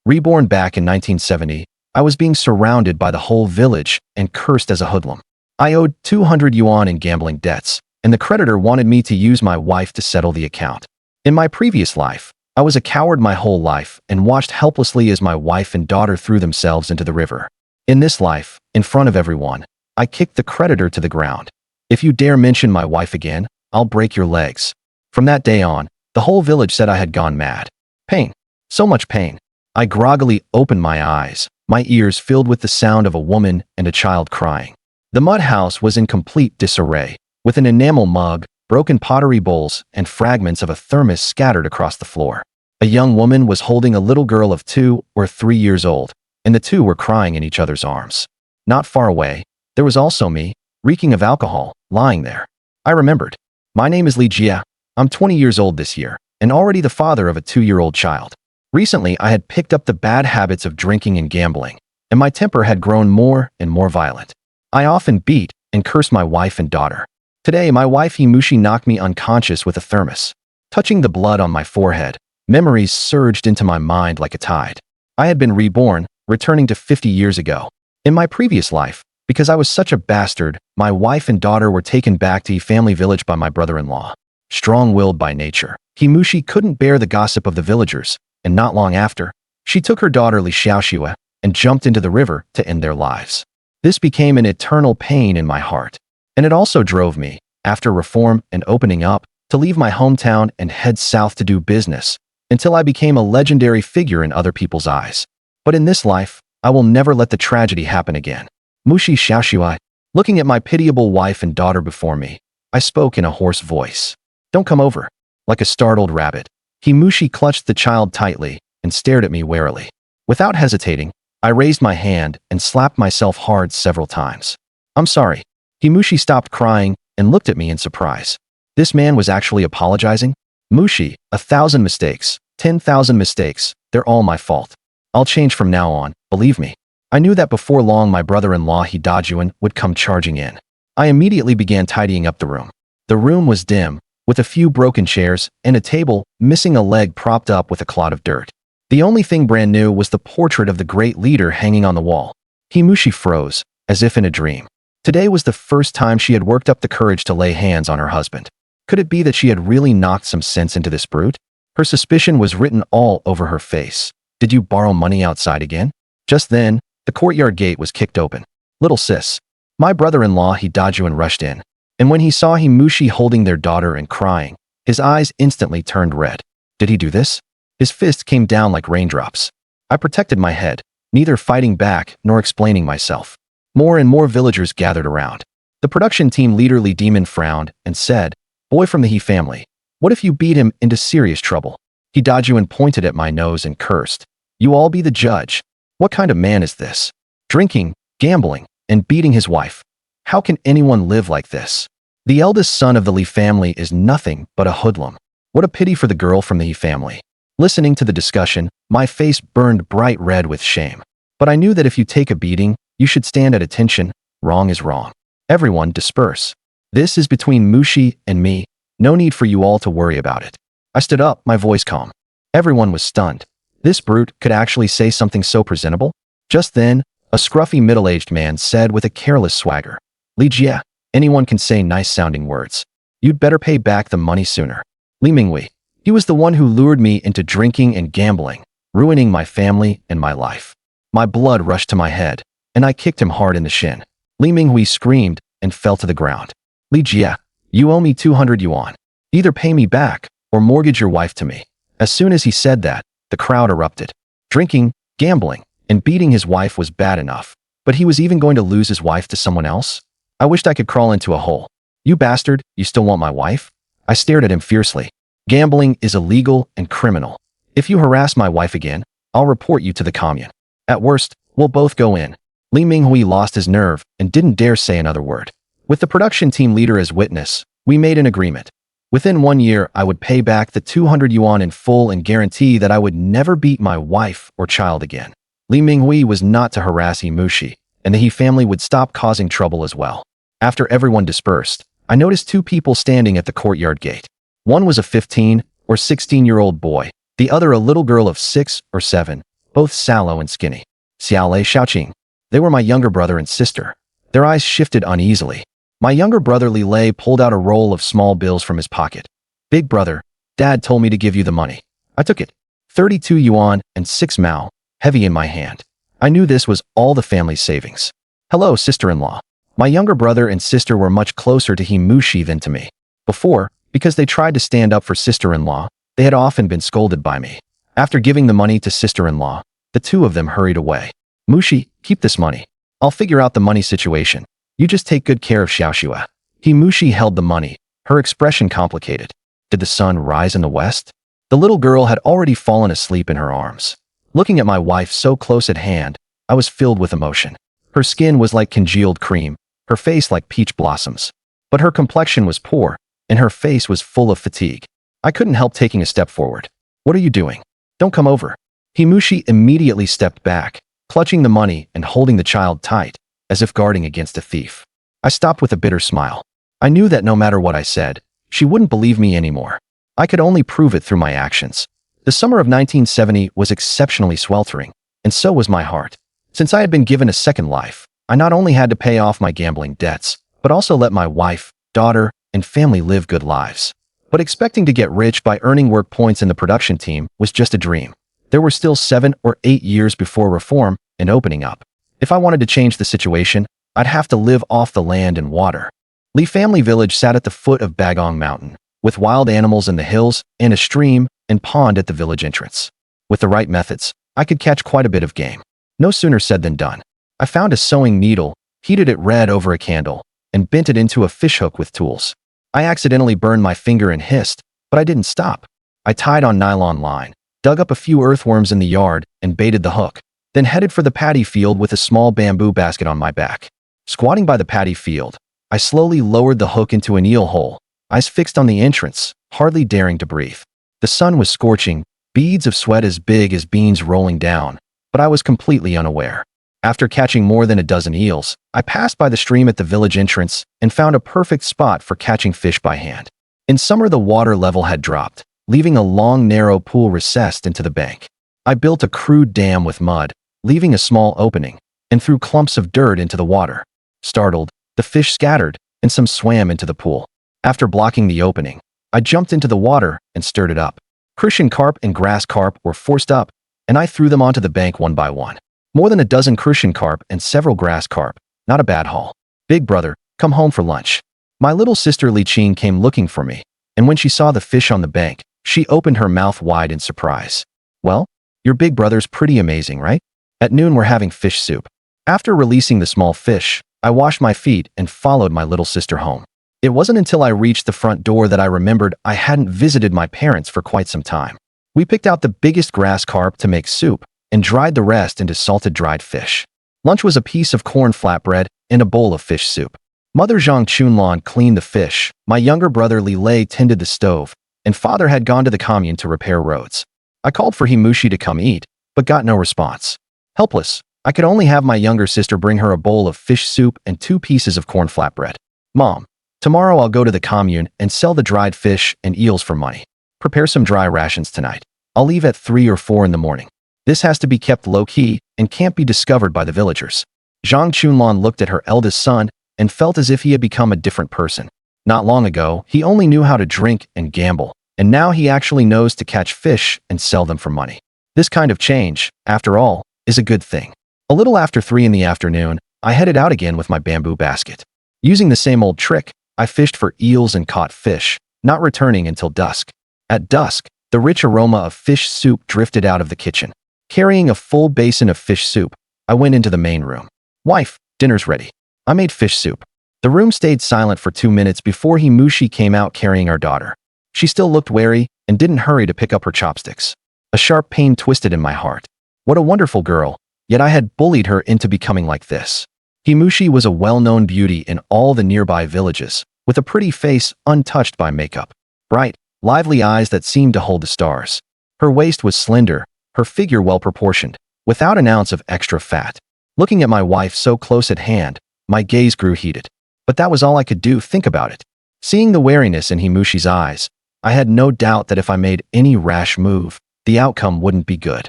Reborn back in 1970, I was being surrounded by the whole village and cursed as a hoodlum. I owed 200 yuan in gambling debts, and the creditor wanted me to use my wife to settle the account. In my previous life, I was a coward my whole life and watched helplessly as my wife and daughter threw themselves into the river. In this life, in front of everyone, I kicked the creditor to the ground. If you dare mention my wife again, I'll break your legs. From that day on, the whole village said I had gone mad. Pain. So much pain. I groggily opened my eyes, my ears filled with the sound of a woman and a child crying. The mud house was in complete disarray, with an enamel mug, broken pottery bowls, and fragments of a thermos scattered across the floor. A young woman was holding a little girl of 2 or 3 years old, and the two were crying in each other's arms. Not far away, there was also me, reeking of alcohol, lying there. I remembered. My name is Li Jia. I'm 20 years old this year, and already the father of a 2-year-old child. Recently, I had picked up the bad habits of drinking and gambling, and my temper had grown more and more violent. I often beat and cursed my wife and daughter. Today, my wife Himushi knocked me unconscious with a thermos. Touching the blood on my forehead, memories surged into my mind like a tide. I had been reborn, returning to 50 years ago. In my previous life, because I was such a bastard, my wife and daughter were taken back to a family village by my brother-in-law. Strong-willed by nature, Himushi couldn't bear the gossip of the villagers, and not long after, she took her daughter Li Xiaoxue and jumped into the river to end their lives. This became an eternal pain in my heart, and it also drove me, after reform and opening up, to leave my hometown and head south to do business, until I became a legendary figure in other people's eyes. But in this life, I will never let the tragedy happen again. Mushi Xiaoxue, looking at my pitiable wife and daughter before me, I spoke in a hoarse voice. Don't come over. Like a startled rabbit, Himushi clutched the child tightly and stared at me warily. Without hesitating, I raised my hand and slapped myself hard several times. I'm sorry. Himushi stopped crying and looked at me in surprise. This man was actually apologizing? Mushi, 1,000 mistakes, 10,000 mistakes, they're all my fault. I'll change from now on, believe me. I knew that before long my brother-in-law Hidajuan would come charging in. I immediately began tidying up the room. The room was dim, with a few broken chairs and a table missing a leg propped up with a clod of dirt. The only thing brand new was the portrait of the great leader hanging on the wall. Himushi froze, as if in a dream. Today was the first time she had worked up the courage to lay hands on her husband. Could it be that she had really knocked some sense into this brute? Her suspicion was written all over her face. Did you borrow money outside again? Just then, the courtyard gate was kicked open. Little sis. My brother-in-law Hidajuan rushed in, and when he saw Himushi holding their daughter and crying, his eyes instantly turned red. Did he do this? His fist came down like raindrops. I protected my head, neither fighting back nor explaining myself. More and more villagers gathered around. The production team leader Li Demon frowned and said, Boy from the He family, what if you beat him into serious trouble? Hidajuan pointed at my nose and cursed. You all be the judge. What kind of man is this? Drinking, gambling, and beating his wife. How can anyone live like this? The eldest son of the Li family is nothing but a hoodlum. What a pity for the girl from the He family. Listening to the discussion, my face burned bright red with shame. But I knew that if you take a beating, you should stand at attention. Wrong is wrong. Everyone disperse. This is between Mushi and me. No need for you all to worry about it. I stood up, my voice calm. Everyone was stunned. This brute could actually say something so presentable? Just then, a scruffy middle-aged man said with a careless swagger, Li Jia, anyone can say nice-sounding words. You'd better pay back the money sooner. Li Mingwei, he was the one who lured me into drinking and gambling, ruining my family and my life. My blood rushed to my head, and I kicked him hard in the shin. Li Mingwei screamed and fell to the ground. Li Jia, you owe me 200 yuan. Either pay me back or mortgage your wife to me. As soon as he said that, the crowd erupted. Drinking, gambling, and beating his wife was bad enough, but he was even going to lose his wife to someone else? I wished I could crawl into a hole. You bastard, you still want my wife? I stared at him fiercely. Gambling is illegal and criminal. If you harass my wife again, I'll report you to the commune. At worst, we'll both go in. Li Minghui lost his nerve and didn't dare say another word. With the production team leader as witness, we made an agreement. Within 1 year, I would pay back the 200 yuan in full and guarantee that I would never beat my wife or child again. Li Minghui was not to harass Himushi, and the He family would stop causing trouble as well. After everyone dispersed, I noticed 2 people standing at the courtyard gate. One was a 15 or 16-year-old boy, the other a little girl of 6 or 7, both sallow and skinny. Xiaolei Xiaoqing. They were my younger brother and sister. Their eyes shifted uneasily. My younger brother Li Lei pulled out a roll of small bills from his pocket. Big brother, Dad told me to give you the money. I took it. 32 yuan and 6 mao, heavy in my hand. I knew this was all the family's savings. Hello, sister-in-law. My younger brother and sister were much closer to Mushi than to me. Before, because they tried to stand up for sister-in-law, they had often been scolded by me. After giving the money to sister-in-law, the two of them hurried away. Mushi, keep this money. I'll figure out the money situation. You just take good care of Xiaoxue. Mushi held the money, her expression complicated. Did the sun rise in the west? The little girl had already fallen asleep in her arms. Looking at my wife so close at hand, I was filled with emotion. Her skin was like congealed cream, her face like peach blossoms. But her complexion was poor, and her face was full of fatigue. I couldn't help taking a step forward. What are you doing? Don't come over. Mushi immediately stepped back, clutching the money and holding the child tight, as if guarding against a thief. I stopped with a bitter smile. I knew that no matter what I said, she wouldn't believe me anymore. I could only prove it through my actions. The summer of 1970 was exceptionally sweltering, and so was my heart. Since I had been given a second life, I not only had to pay off my gambling debts, but also let my wife, daughter, and family live good lives. But expecting to get rich by earning work points in the production team was just a dream. There were still 7 or 8 years before reform and opening up. If I wanted to change the situation, I'd have to live off the land and water. Li family village sat at the foot of Bagong Mountain, with wild animals in the hills and a stream and pond at the village entrance. With the right methods, I could catch quite a bit of game. No sooner said than done. I found a sewing needle, heated it red over a candle, and bent it into a fishhook with tools. I accidentally burned my finger and hissed, but I didn't stop. I tied on nylon line, dug up a few earthworms in the yard, and baited the hook, then headed for the paddy field with a small bamboo basket on my back. Squatting by the paddy field, I slowly lowered the hook into an eel hole, eyes fixed on the entrance, hardly daring to breathe. The sun was scorching, beads of sweat as big as beans rolling down, but I was completely unaware. After catching more than a dozen eels, I passed by the stream at the village entrance and found a perfect spot for catching fish by hand. In summer, the water level had dropped, leaving a long, narrow pool recessed into the bank. I built a crude dam with mud, leaving a small opening, and threw clumps of dirt into the water. Startled, the fish scattered, and some swam into the pool. After blocking the opening, I jumped into the water and stirred it up. Crucian carp and grass carp were forced up, and I threw them onto the bank one by one. More than a dozen crucian carp and several grass carp. Not a bad haul. Big brother, come home for lunch. My little sister Li Qing came looking for me, and when she saw the fish on the bank, she opened her mouth wide in surprise. Well, your big brother's pretty amazing, right? At noon, we're having fish soup. After releasing the small fish, I washed my feet and followed my little sister home. It wasn't until I reached the front door that I remembered I hadn't visited my parents for quite some time. We picked out the biggest grass carp to make soup and dried the rest into salted dried fish. Lunch was a piece of corn flatbread and a bowl of fish soup. Mother Zhang Chunlan cleaned the fish, my younger brother Li Lei tended the stove, and father had gone to the commune to repair roads. I called for Mushi to come eat, but got no response. Helpless, I could only have my younger sister bring her a bowl of fish soup and 2 pieces of corn flatbread. Mom, tomorrow I'll go to the commune and sell the dried fish and eels for money. Prepare some dry rations tonight. I'll leave at 3 or 4 in the morning. This has to be kept low-key and can't be discovered by the villagers. Zhang Chunlan looked at her eldest son and felt as if he had become a different person. Not long ago, he only knew how to drink and gamble, and now he actually knows to catch fish and sell them for money. This kind of change, after all, is a good thing. A little after 3 in the afternoon, I headed out again with my bamboo basket. Using the same old trick, I fished for eels and caught fish, not returning until dusk. At dusk, the rich aroma of fish soup drifted out of the kitchen. Carrying a full basin of fish soup, I went into the main room. Wife, dinner's ready. I made fish soup. The room stayed silent for 2 minutes before Mushi came out carrying our daughter. She still looked wary and didn't hurry to pick up her chopsticks. A sharp pain twisted in my heart. What a wonderful girl, yet I had bullied her into becoming like this. Mushi was a well-known beauty in all the nearby villages, with a pretty face untouched by makeup. Bright, lively eyes that seemed to hold the stars. Her waist was slender, her figure well-proportioned, without an ounce of extra fat. Looking at my wife so close at hand, my gaze grew heated. But that was all I could do, think about it. Seeing the wariness in Mushi's eyes, I had no doubt that if I made any rash move, the outcome wouldn't be good.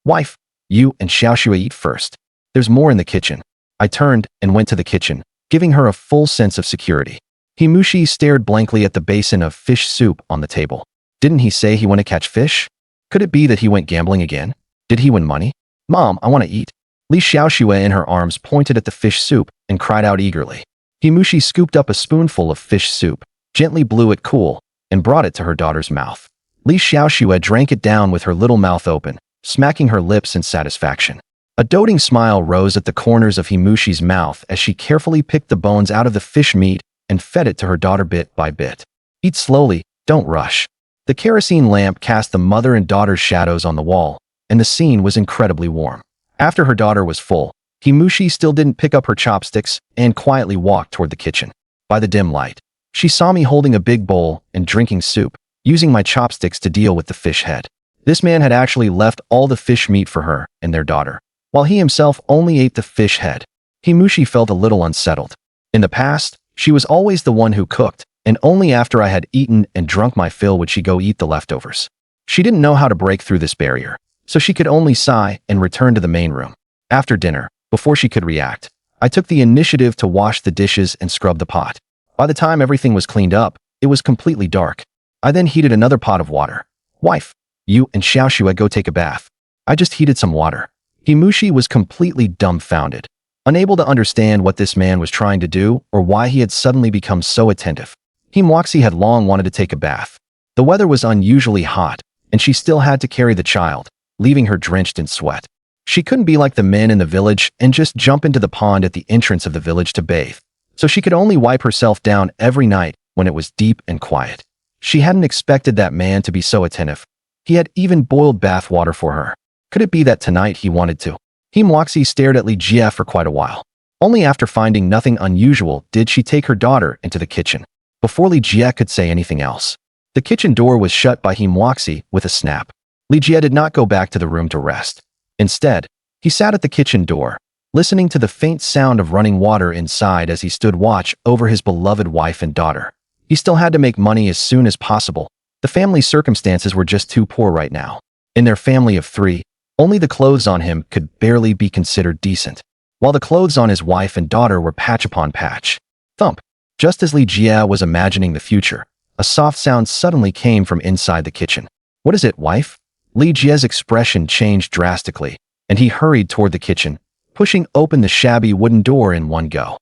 Wife, you and Xiaoxue eat first. There's more in the kitchen. I turned and went to the kitchen, giving her a full sense of security. Himushi stared blankly at the basin of fish soup on the table. Didn't he say he went to catch fish? Could it be that he went gambling again? Did he win money? Mom, I want to eat. Li Xiaoxue in her arms pointed at the fish soup and cried out eagerly. Himushi scooped up a spoonful of fish soup, gently blew it cool, and brought it to her daughter's mouth. Li Xiaoxue drank it down with her little mouth open, smacking her lips in satisfaction. A doting smile rose at the corners of Himushi's mouth as she carefully picked the bones out of the fish meat and fed it to her daughter bit by bit. Eat slowly, don't rush. The kerosene lamp cast the mother and daughter's shadows on the wall, and the scene was incredibly warm. After her daughter was full, Himushi still didn't pick up her chopsticks and quietly walked toward the kitchen. By the dim light, she saw me holding a big bowl and drinking soup, using my chopsticks to deal with the fish head. This man had actually left all the fish meat for her and their daughter, while he himself only ate the fish head. Himushi felt a little unsettled. In the past, she was always the one who cooked, and only after I had eaten and drunk my fill would she go eat the leftovers. She didn't know how to break through this barrier, so she could only sigh and return to the main room. After dinner, before she could react, I took the initiative to wash the dishes and scrub the pot. By the time everything was cleaned up, it was completely dark. I then heated another pot of water. Wife, you and Xiaoxue go take a bath. I just heated some water. Himushi was completely dumbfounded, unable to understand what this man was trying to do or why he had suddenly become so attentive. Himoxie had long wanted to take a bath. The weather was unusually hot, and she still had to carry the child, leaving her drenched in sweat. She couldn't be like the men in the village and just jump into the pond at the entrance of the village to bathe, so she could only wipe herself down every night when it was deep and quiet. She hadn't expected that man to be so attentive. He had even boiled bath water for her. Could it be that tonight he wanted to? Himoxie stared at Li Jie for quite a while. Only after finding nothing unusual did she take her daughter into the kitchen. Before Li Jie could say anything else, the kitchen door was shut by Himoxie with a snap. Li Jie did not go back to the room to rest. Instead, he sat at the kitchen door, listening to the faint sound of running water inside as he stood watch over his beloved wife and daughter. He still had to make money as soon as possible. The family's circumstances were just too poor right now. In their family of 3, only the clothes on him could barely be considered decent, while the clothes on his wife and daughter were patch upon patch. Thump! Just as Li Jie was imagining the future, a soft sound suddenly came from inside the kitchen. What is it, wife? Li Jie's expression changed drastically, and he hurried toward the kitchen, pushing open the shabby wooden door in one go.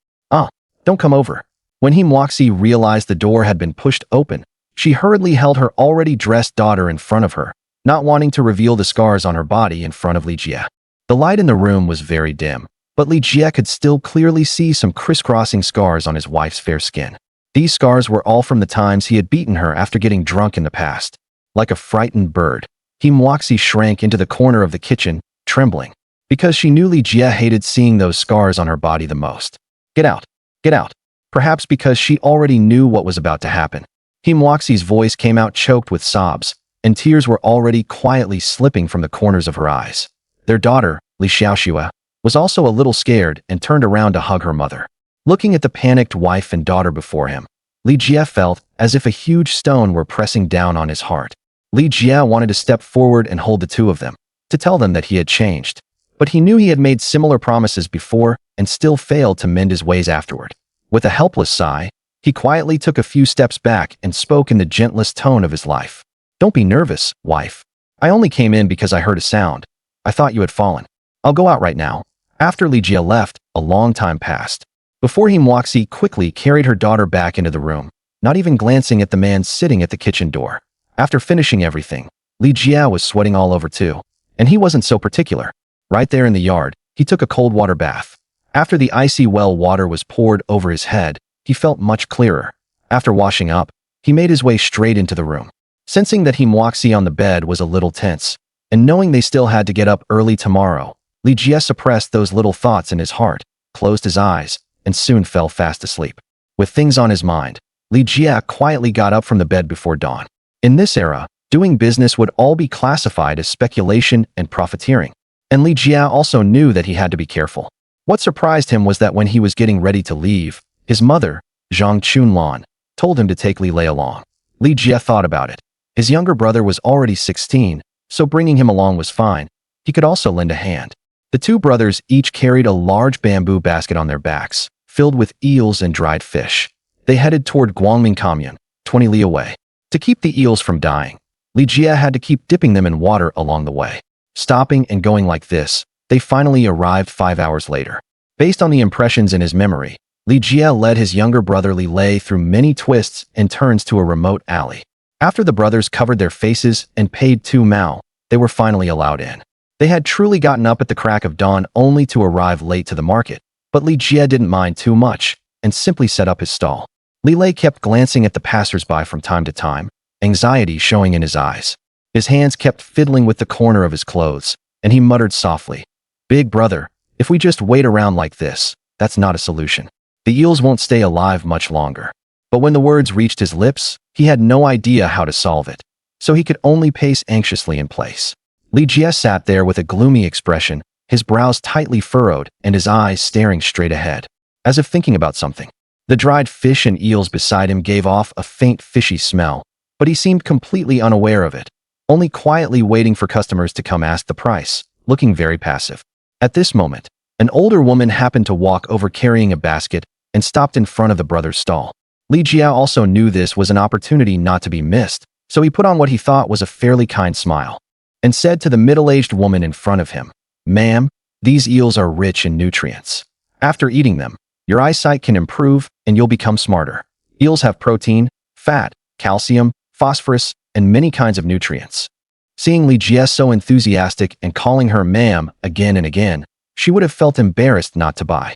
Don't come over. When Himoxie realized the door had been pushed open, she hurriedly held her already dressed daughter in front of her, not wanting to reveal the scars on her body in front of Li Jie. The light in the room was very dim, but Li Jie could still clearly see some crisscrossing scars on his wife's fair skin. These scars were all from the times he had beaten her after getting drunk in the past. Like a frightened bird, Himoxie shrank into the corner of the kitchen, trembling, because she knew Li Jie hated seeing those scars on her body the most. Get out! Get out! Perhaps because she already knew what was about to happen. Himoxie's voice came out choked with sobs, and tears were already quietly slipping from the corners of her eyes. Their daughter, Li Xiaoxue, was also a little scared and turned around to hug her mother. Looking at the panicked wife and daughter before him, Li Jie felt as if a huge stone were pressing down on his heart. Li Jie wanted to step forward and hold the two of them, to tell them that he had changed. But he knew he had made similar promises before and still failed to mend his ways afterward. With a helpless sigh, he quietly took a few steps back and spoke in the gentlest tone of his life. Don't be nervous, wife. I only came in because I heard a sound. I thought you had fallen. I'll go out right now. After Li Jie left, a long time passed. Before Himoxie quickly carried her daughter back into the room, not even glancing at the man sitting at the kitchen door. After finishing everything, Li Jie was sweating all over too, and he wasn't so particular. Right there in the yard, he took a cold water bath. After the icy well water was poured over his head, he felt much clearer. After washing up, he made his way straight into the room. Sensing that Himoxie on the bed was a little tense, and knowing they still had to get up early tomorrow, Li Jie suppressed those little thoughts in his heart, closed his eyes, and soon fell fast asleep. With things on his mind, Li Jie quietly got up from the bed before dawn. In this era, doing business would all be classified as speculation and profiteering, and Li Jie also knew that he had to be careful. What surprised him was that when he was getting ready to leave, his mother, Zhang Chunlan, told him to take Li Lei along. Li Jie thought about it. His younger brother was already 16, so bringing him along was fine, he could also lend a hand. The two brothers each carried a large bamboo basket on their backs, filled with eels and dried fish. They headed toward Guangming Commune, 20 li away. To keep the eels from dying, Li Jie had to keep dipping them in water along the way. Stopping and going like this, they finally arrived 5 hours later. Based on the impressions in his memory, Li Jie led his younger brother Li Lei through many twists and turns to a remote alley. After the brothers covered their faces and paid 2 mao, they were finally allowed in. They had truly gotten up at the crack of dawn only to arrive late to the market, but Li Jie didn't mind too much and simply set up his stall. Li Lei kept glancing at the passers-by from time to time, anxiety showing in his eyes. His hands kept fiddling with the corner of his clothes, and he muttered softly, "Big brother, if we just wait around like this, that's not a solution. The eels won't stay alive much longer." But when the words reached his lips, he had no idea how to solve it, so he could only pace anxiously in place. Li Jie sat there with a gloomy expression, his brows tightly furrowed and his eyes staring straight ahead, as if thinking about something. The dried fish and eels beside him gave off a faint fishy smell, but he seemed completely unaware of it, only quietly waiting for customers to come ask the price, looking very passive. At this moment, an older woman happened to walk over carrying a basket and stopped in front of the brother's stall. Li Jie also knew this was an opportunity not to be missed, so he put on what he thought was a fairly kind smile and said to the middle-aged woman in front of him, "Ma'am, these eels are rich in nutrients. After eating them, your eyesight can improve and you'll become smarter. Eels have protein, fat, calcium, phosphorus, and many kinds of nutrients." Seeing Li Jie so enthusiastic and calling her ma'am again and again, she would have felt embarrassed not to buy.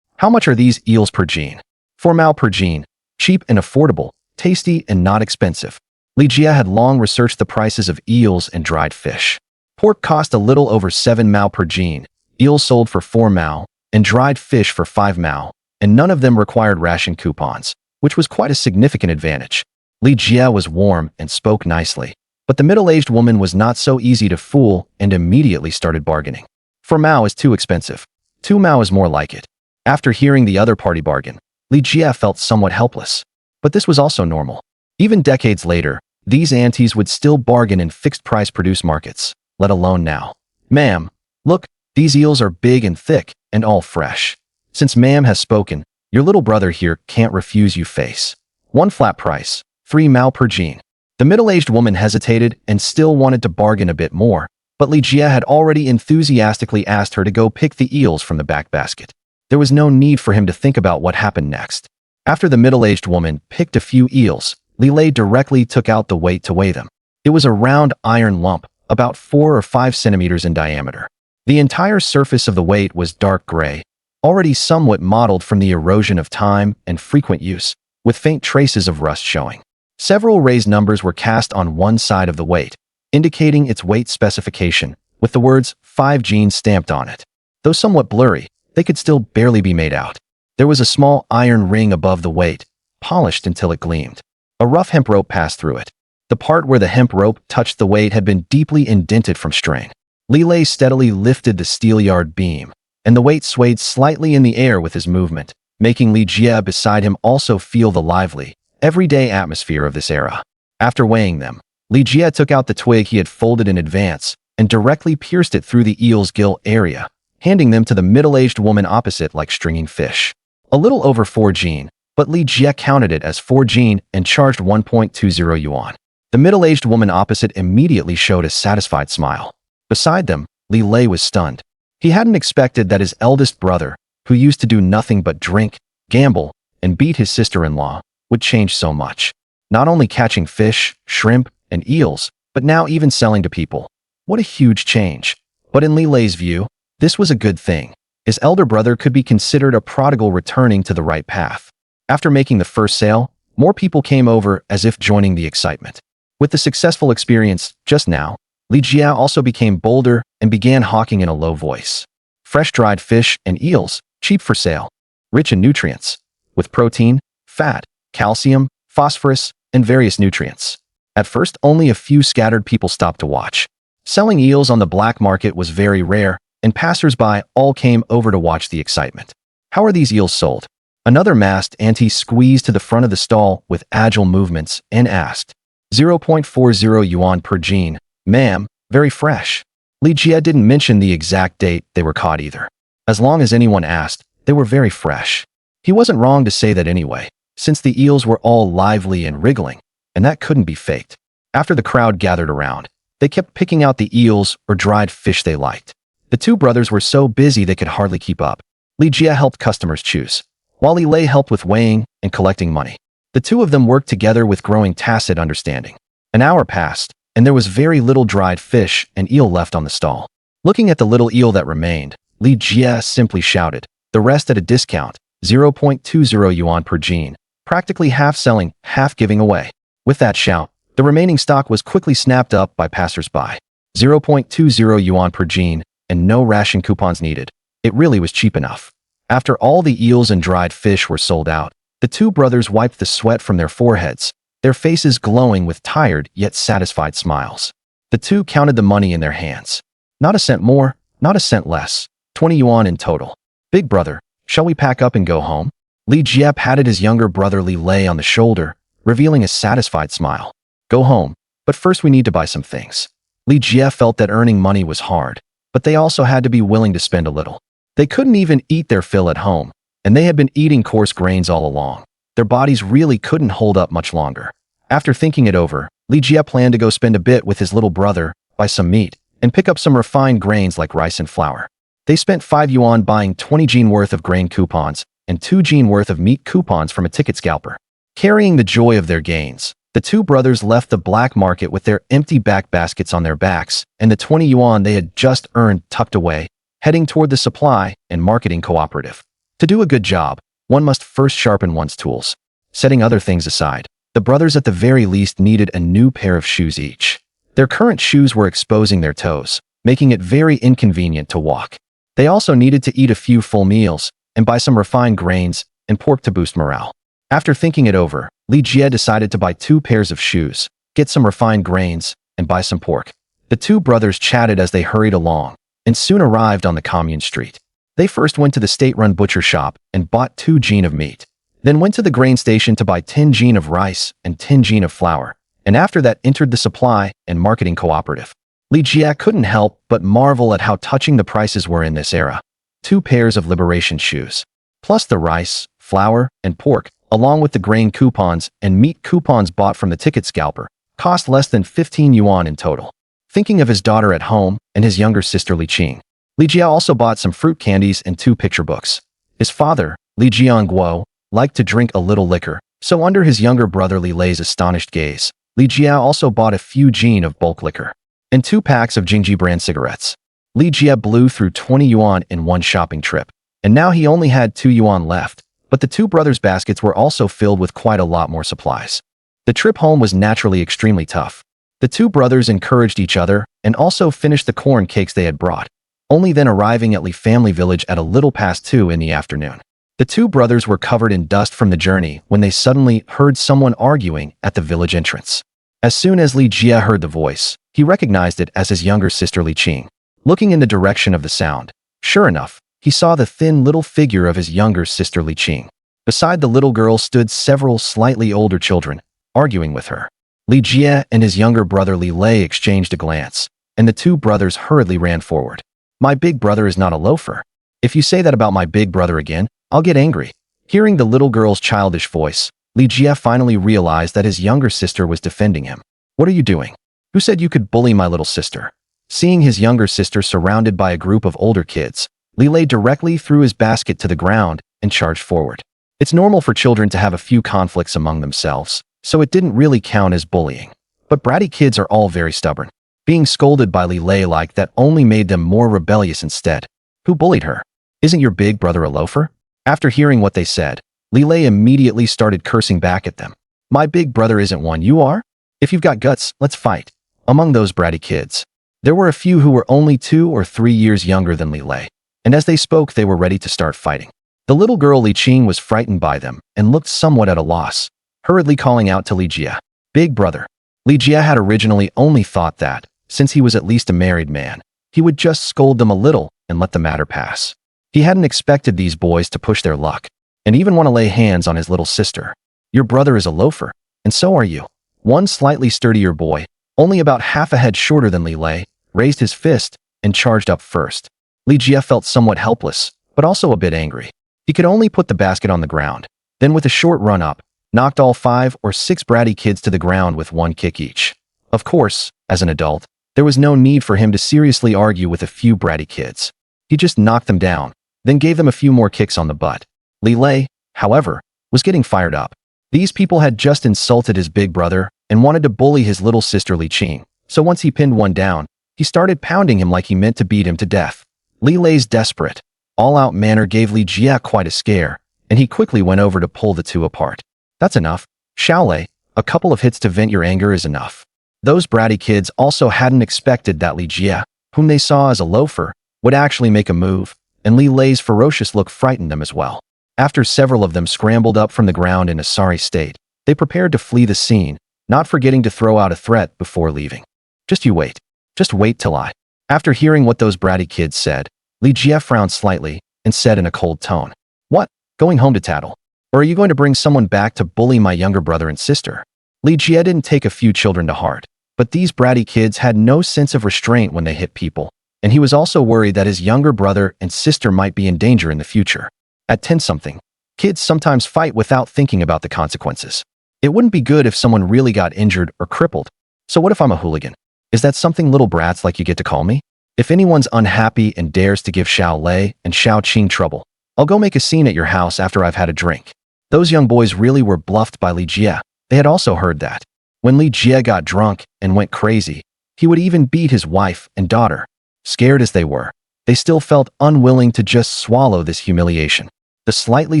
"How much are these eels per jean?" "4 mao per jean. Cheap and affordable, tasty and not expensive." Li Jie had long researched the prices of eels and dried fish. Pork cost a little over 7 mao per jean, eels sold for 4 mao, and dried fish for 5 mao, and none of them required ration coupons, which was quite a significant advantage. Li Jie was warm and spoke nicely, but the middle-aged woman was not so easy to fool and immediately started bargaining. 4 mao is too expensive. 2 mao is more like it. After hearing the other party bargain, Li Jie felt somewhat helpless. But this was also normal. Even decades later, these aunties would still bargain in fixed-price produce markets, let alone now. "Ma'am, look, these eels are big and thick and all fresh. Since ma'am has spoken, your little brother here can't refuse you face. 1 flat price, 3 mao per jean." The middle-aged woman hesitated and still wanted to bargain a bit more, but Li Jie had already enthusiastically asked her to go pick the eels from the back basket. There was no need for him to think about what happened next. After the middle-aged woman picked a few eels, Li Lei directly took out the weight to weigh them. It was a round iron lump, about 4 or 5 centimeters in diameter. The entire surface of the weight was dark gray, already somewhat mottled from the erosion of time and frequent use, with faint traces of rust showing. Several raised numbers were cast on one side of the weight, indicating its weight specification, with the words 5 jeans stamped on it. Though somewhat blurry, they could still barely be made out. There was a small iron ring above the weight, polished until it gleamed. A rough hemp rope passed through it. The part where the hemp rope touched the weight had been deeply indented from strain. Li Lei steadily lifted the steel yard beam, and the weight swayed slightly in the air with his movement, making Li Jie beside him also feel the lively, everyday atmosphere of this era. After weighing them, Li Jie took out the twig he had folded in advance and directly pierced it through the eel's gill area, handing them to the middle-aged woman opposite like stringing fish. A little over 4 jean, but Li Jie counted it as 4 jean and charged 1.20 yuan. The middle-aged woman opposite immediately showed a satisfied smile. Beside them, Li Lei was stunned. He hadn't expected that his eldest brother, who used to do nothing but drink, gamble, and beat his sister-in-law, would change so much. Not only catching fish, shrimp, and eels, but now even selling to people. What a huge change. But in Li Lei's view, this was a good thing. His elder brother could be considered a prodigal returning to the right path. After making the first sale, more people came over as if joining the excitement. With the successful experience just now, Li Jie also became bolder and began hawking in a low voice. Fresh dried fish and eels, cheap for sale, rich in nutrients, with protein, fat, calcium, phosphorus, and various nutrients. At first, only a few scattered people stopped to watch. Selling eels on the black market was very rare, and passers-by all came over to watch the excitement. "How are these eels sold?" Another masked auntie squeezed to the front of the stall with agile movements and asked. 0.40 yuan per jean. "Ma'am, very fresh." Li Jie didn't mention the exact date they were caught either. As long as anyone asked, they were very fresh. He wasn't wrong to say that anyway, since the eels were all lively and wriggling, and that couldn't be faked. After the crowd gathered around, they kept picking out the eels or dried fish they liked. The two brothers were so busy they could hardly keep up. Li Jie helped customers choose, while Li Lei helped with weighing and collecting money. The two of them worked together with growing tacit understanding. An hour passed, and there was very little dried fish and eel left on the stall. Looking at the little eel that remained, Li Jie simply shouted, "The rest at a discount, 0.20 yuan per gene," practically half selling, half giving away. With that shout, the remaining stock was quickly snapped up by passers-by. 0.20 yuan per gene, and no ration coupons needed. It really was cheap enough. After all the eels and dried fish were sold out, the two brothers wiped the sweat from their foreheads, their faces glowing with tired yet satisfied smiles. The two counted the money in their hands. Not a cent more, not a cent less. 20 yuan in total. "Big brother, shall we pack up and go home?" Li Jie patted his younger brother Li Lei on the shoulder, revealing a satisfied smile. "Go home, but first we need to buy some things." Li Jie felt that earning money was hard, but they also had to be willing to spend a little. They couldn't even eat their fill at home, and they had been eating coarse grains all along. Their bodies really couldn't hold up much longer. After thinking it over, Li Jie planned to go spend a bit with his little brother, buy some meat, and pick up some refined grains like rice and flour. They spent 5 yuan buying 20 jin worth of grain coupons and 2 jin worth of meat coupons from a ticket scalper. Carrying the joy of their gains, the two brothers left the black market with their empty back baskets on their backs and the 20 yuan they had just earned tucked away, heading toward the supply and marketing cooperative. To do a good job, one must first sharpen one's tools. Setting other things aside, the brothers at the very least needed a new pair of shoes each. Their current shoes were exposing their toes, making it very inconvenient to walk. They also needed to eat a few full meals and buy some refined grains and pork to boost morale. After thinking it over, Li Jie decided to buy 2 pairs of shoes, get some refined grains, and buy some pork. The two brothers chatted as they hurried along, and soon arrived on the commune street. They first went to the state-run butcher shop and bought 2 jin of meat, then went to the grain station to buy 10 jin of rice and 10 jin of flour, and after that entered the supply and marketing cooperative. Li Jie couldn't help but marvel at how touching the prices were in this era. 2 pairs of liberation shoes, plus the rice, flour, and pork, along with the grain coupons and meat coupons bought from the ticket scalper, cost less than 15 yuan in total. Thinking of his daughter at home and his younger sister Li Qing, Li Jie also bought some fruit candies and 2 picture books. His father, Li Jianguo, liked to drink a little liquor, so under his younger brother Li Lei's astonished gaze, Li Jie also bought a few jin of bulk liquor and 2 packs of Jingji brand cigarettes. Li Jie blew through 20 yuan in one shopping trip, and now he only had 2 yuan left, but the two brothers' baskets were also filled with quite a lot more supplies. The trip home was naturally extremely tough. The two brothers encouraged each other and also finished the corn cakes they had brought, only then arriving at Li family village at a little past 2 in the afternoon. The two brothers were covered in dust from the journey when they suddenly heard someone arguing at the village entrance. As soon as Li Jie heard the voice, he recognized it as his younger sister Li Qing. Looking in the direction of the sound, sure enough, he saw the thin little figure of his younger sister Li Qing. Beside the little girl stood several slightly older children, arguing with her. Li Jie and his younger brother Li Lei exchanged a glance, and the two brothers hurriedly ran forward. "My big brother is not a loafer. If you say that about my big brother again, I'll get angry." Hearing the little girl's childish voice, Li Jie finally realized that his younger sister was defending him. "What are you doing? Who said you could bully my little sister?" Seeing his younger sister surrounded by a group of older kids, Li Lei directly threw his basket to the ground and charged forward. It's normal for children to have a few conflicts among themselves, so it didn't really count as bullying. But bratty kids are all very stubborn. Being scolded by Li Lei like that only made them more rebellious instead. Who bullied her? Isn't your big brother a loafer? After hearing what they said, Li Lei immediately started cursing back at them. "My big brother isn't one, you are? If you've got guts, let's fight." Among those bratty kids, there were a few who were only 2 or 3 years younger than Li Lei, and as they spoke they were ready to start fighting. The little girl Li Qing was frightened by them and looked somewhat at a loss, hurriedly calling out to Li Jie, "Big brother." Li Jie had originally only thought that, since he was at least a married man, he would just scold them a little and let the matter pass. He hadn't expected these boys to push their luck, and even want to lay hands on his little sister. "Your brother is a loafer, and so are you." One slightly sturdier boy, only about half a head shorter than Li Lei, raised his fist and charged up first. Li Jie felt somewhat helpless, but also a bit angry. He could only put the basket on the ground, then with a short run up, knocked all 5 or 6 bratty kids to the ground with one kick each. Of course, as an adult, there was no need for him to seriously argue with a few bratty kids. He just knocked them down, then gave them a few more kicks on the butt. Li Lei, however, was getting fired up. These people had just insulted his big brother and wanted to bully his little sister Li Qing, so once he pinned one down, he started pounding him like he meant to beat him to death. Li Lei's desperate, all-out manner gave Li Jie quite a scare, and he quickly went over to pull the two apart. That's enough. Xiaolei, a couple of hits to vent your anger is enough. Those bratty kids also hadn't expected that Li Jie, whom they saw as a loafer, would actually make a move, and Li Lei's ferocious look frightened them as well. After several of them scrambled up from the ground in a sorry state, they prepared to flee the scene, not forgetting to throw out a threat before leaving. Just you wait. Just wait till I. After hearing what those bratty kids said, Li Jie frowned slightly and said in a cold tone, "What? Going home to tattle? Or are you going to bring someone back to bully my younger brother and sister?" Li Jie didn't take a few children to heart, but these bratty kids had no sense of restraint when they hit people, and he was also worried that his younger brother and sister might be in danger in the future. At 10-something, kids sometimes fight without thinking about the consequences. It wouldn't be good if someone really got injured or crippled. So what if I'm a hooligan? Is that something little brats like you get to call me? If anyone's unhappy and dares to give Xiaolei and Xiaoqing trouble, I'll go make a scene at your house after I've had a drink. Those young boys really were bluffed by Li Jie. They had also heard that. When Li Jie got drunk and went crazy, he would even beat his wife and daughter. Scared as they were, they still felt unwilling to just swallow this humiliation. The slightly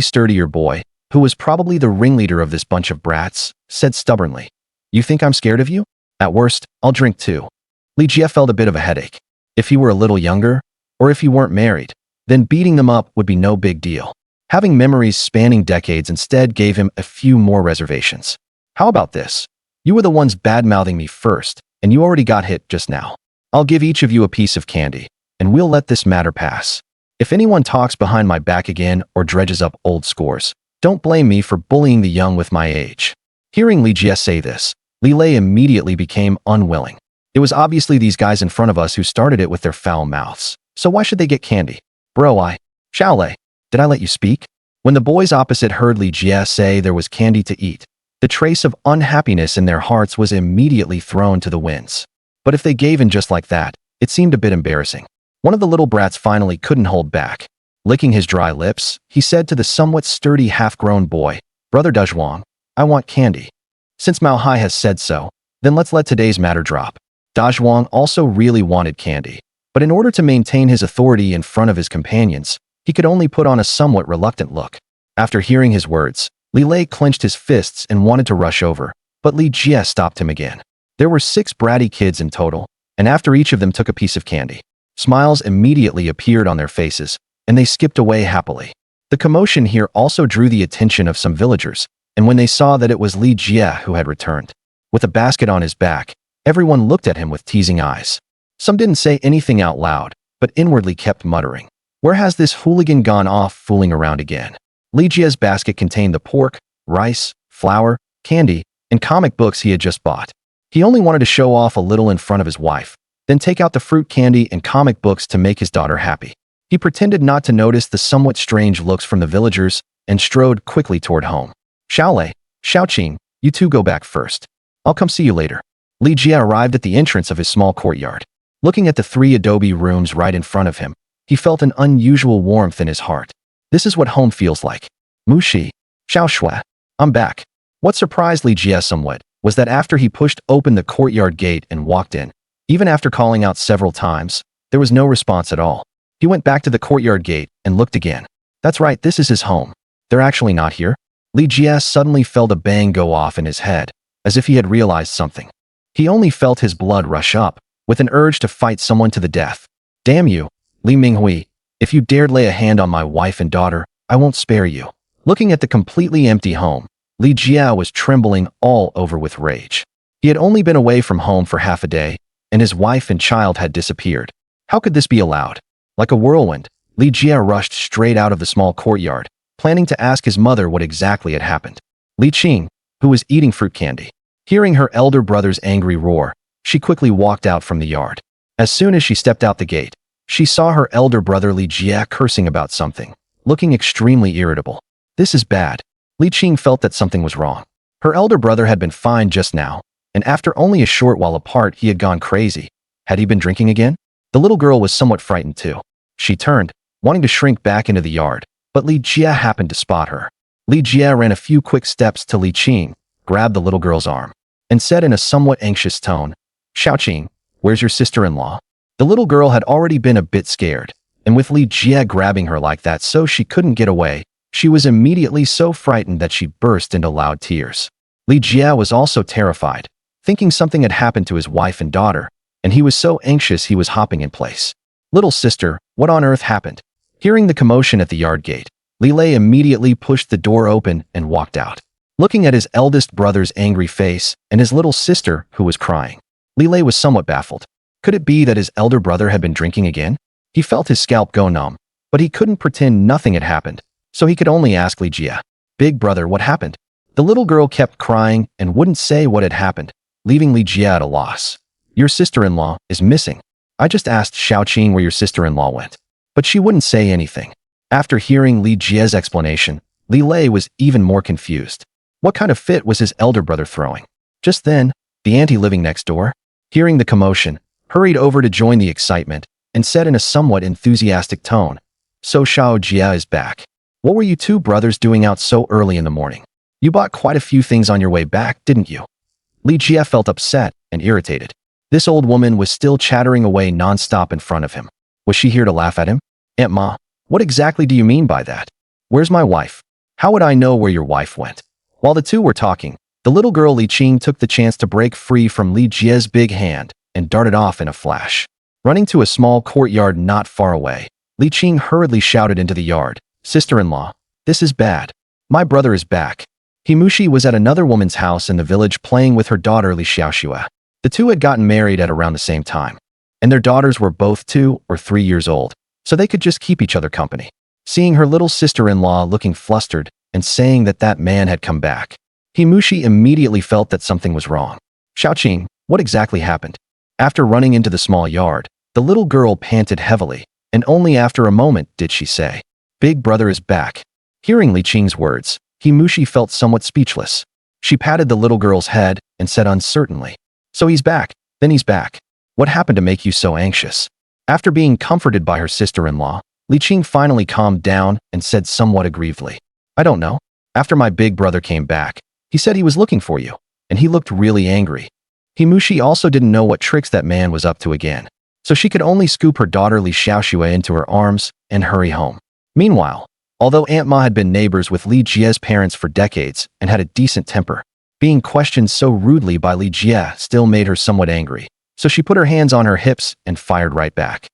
sturdier boy, who was probably the ringleader of this bunch of brats, said stubbornly, "You think I'm scared of you? At worst, I'll drink too." Li Jie felt a bit of a headache. If he were a little younger, or if he weren't married, then beating them up would be no big deal. Having memories spanning decades instead gave him a few more reservations. How about this? You were the ones bad-mouthing me first, and you already got hit just now. I'll give each of you a piece of candy, and we'll let this matter pass. If anyone talks behind my back again or dredges up old scores, don't blame me for bullying the young with my age. Hearing Li Jie say this, Li Lei immediately became unwilling. It was obviously these guys in front of us who started it with their foul mouths, so why should they get candy? Bro, Xiaolei, did I let you speak? When the boys opposite heard Li Jie say there was candy to eat, the trace of unhappiness in their hearts was immediately thrown to the winds. But if they gave in just like that, it seemed a bit embarrassing. One of the little brats finally couldn't hold back. Licking his dry lips, he said to the somewhat sturdy half-grown boy, "Brother Dazhuang, I want candy." Since Mao Hai has said so, then let's let today's matter drop. Dazhuang also really wanted candy, but in order to maintain his authority in front of his companions, he could only put on a somewhat reluctant look. After hearing his words, Li Lei clenched his fists and wanted to rush over, but Li Jie stopped him again. There were 6 bratty kids in total, and after each of them took a piece of candy, smiles immediately appeared on their faces, and they skipped away happily. The commotion here also drew the attention of some villagers, and when they saw that it was Li Jie who had returned, with a basket on his back, everyone looked at him with teasing eyes. Some didn't say anything out loud, but inwardly kept muttering, "Where has this hooligan gone off fooling around again?" Li Jie's basket contained the pork, rice, flour, candy, and comic books he had just bought. He only wanted to show off a little in front of his wife, then take out the fruit candy and comic books to make his daughter happy. He pretended not to notice the somewhat strange looks from the villagers and strode quickly toward home. "Xiaolei, Xiaoqing, you two go back first. I'll come see you later." Li Jie arrived at the entrance of his small courtyard. Looking at the 3 adobe rooms right in front of him, he felt an unusual warmth in his heart. This is what home feels like. Mushi, Xiaoshui, I'm back. What surprised Li Jie somewhat was that after he pushed open the courtyard gate and walked in, even after calling out several times, there was no response at all. He went back to the courtyard gate and looked again. That's right, this is his home. They're actually not here. Li Jie suddenly felt a bang go off in his head, as if he had realized something. He only felt his blood rush up, with an urge to fight someone to the death. "Damn you, Li Minghui, if you dared lay a hand on my wife and daughter, I won't spare you." Looking at the completely empty home, Li Jie was trembling all over with rage. He had only been away from home for half a day, and his wife and child had disappeared. How could this be allowed? Like a whirlwind, Li Jie rushed straight out of the small courtyard, planning to ask his mother what exactly had happened. Li Qing, who was eating fruit candy, hearing her elder brother's angry roar, she quickly walked out from the yard. As soon as she stepped out the gate, she saw her elder brother Li Jie cursing about something, looking extremely irritable. This is bad. Li Qing felt that something was wrong. Her elder brother had been fine just now, and after only a short while apart he had gone crazy. Had he been drinking again? The little girl was somewhat frightened too. She turned, wanting to shrink back into the yard, but Li Jie happened to spot her. Li Jie ran a few quick steps to Li Qing, grabbed the little girl's arm, and said in a somewhat anxious tone, "Xiaoqing, where's your sister-in-law?" The little girl had already been a bit scared, and with Li Jie grabbing her like that so she couldn't get away, she was immediately so frightened that she burst into loud tears. Li Jie was also terrified, thinking something had happened to his wife and daughter, and he was so anxious he was hopping in place. "Little sister, what on earth happened?" Hearing the commotion at the yard gate, Li Lei immediately pushed the door open and walked out. Looking at his eldest brother's angry face and his little sister who was crying, Li Lei was somewhat baffled. Could it be that his elder brother had been drinking again? He felt his scalp go numb, but he couldn't pretend nothing had happened, so he could only ask Li Jie, "Big brother, what happened?" The little girl kept crying and wouldn't say what had happened, leaving Li Jie at a loss. "Your sister-in-law is missing. I just asked Xiaoqing where your sister-in-law went, but she wouldn't say anything." After hearing Li Jie's explanation, Li Lei was even more confused. What kind of fit was his elder brother throwing? Just then, the auntie living next door, hearing the commotion, hurried over to join the excitement and said in a somewhat enthusiastic tone, "So Xiao Jie is back. What were you two brothers doing out so early in the morning? You bought quite a few things on your way back, didn't you?" Li Jie felt upset and irritated. This old woman was still chattering away non-stop in front of him. Was she here to laugh at him? "Aunt Ma, what exactly do you mean by that? Where's my wife? How would I know where your wife went?" While the two were talking, the little girl Li Qing took the chance to break free from Li Jie's big hand and darted off in a flash. Running to a small courtyard not far away, Li Qing hurriedly shouted into the yard, "Sister-in-law, this is bad. My brother is back." Himushi was at another woman's house in the village playing with her daughter Li Xiaoxue. The two had gotten married at around the same time, and their daughters were both 2 or 3 years old, so they could just keep each other company. Seeing her little sister-in-law looking flustered and saying that that man had come back, Himushi immediately felt that something was wrong. "Xiaoqing, what exactly happened?" After running into the small yard, the little girl panted heavily, and only after a moment did she say, "Big brother is back." Hearing Li Qing's words, Himushi felt somewhat speechless. She patted the little girl's head and said uncertainly, "So he's back, then he's back. What happened to make you so anxious?" After being comforted by her sister-in-law, Li Qing finally calmed down and said somewhat aggrievedly, "I don't know. After my big brother came back, he said he was looking for you, and he looked really angry." Himushi also didn't know what tricks that man was up to again, so she could only scoop her daughter Li Xiaoxue into her arms and hurry home. Meanwhile, although Aunt Ma had been neighbors with Li Jie's parents for decades and had a decent temper, being questioned so rudely by Li Jie still made her somewhat angry, so she put her hands on her hips and fired right back.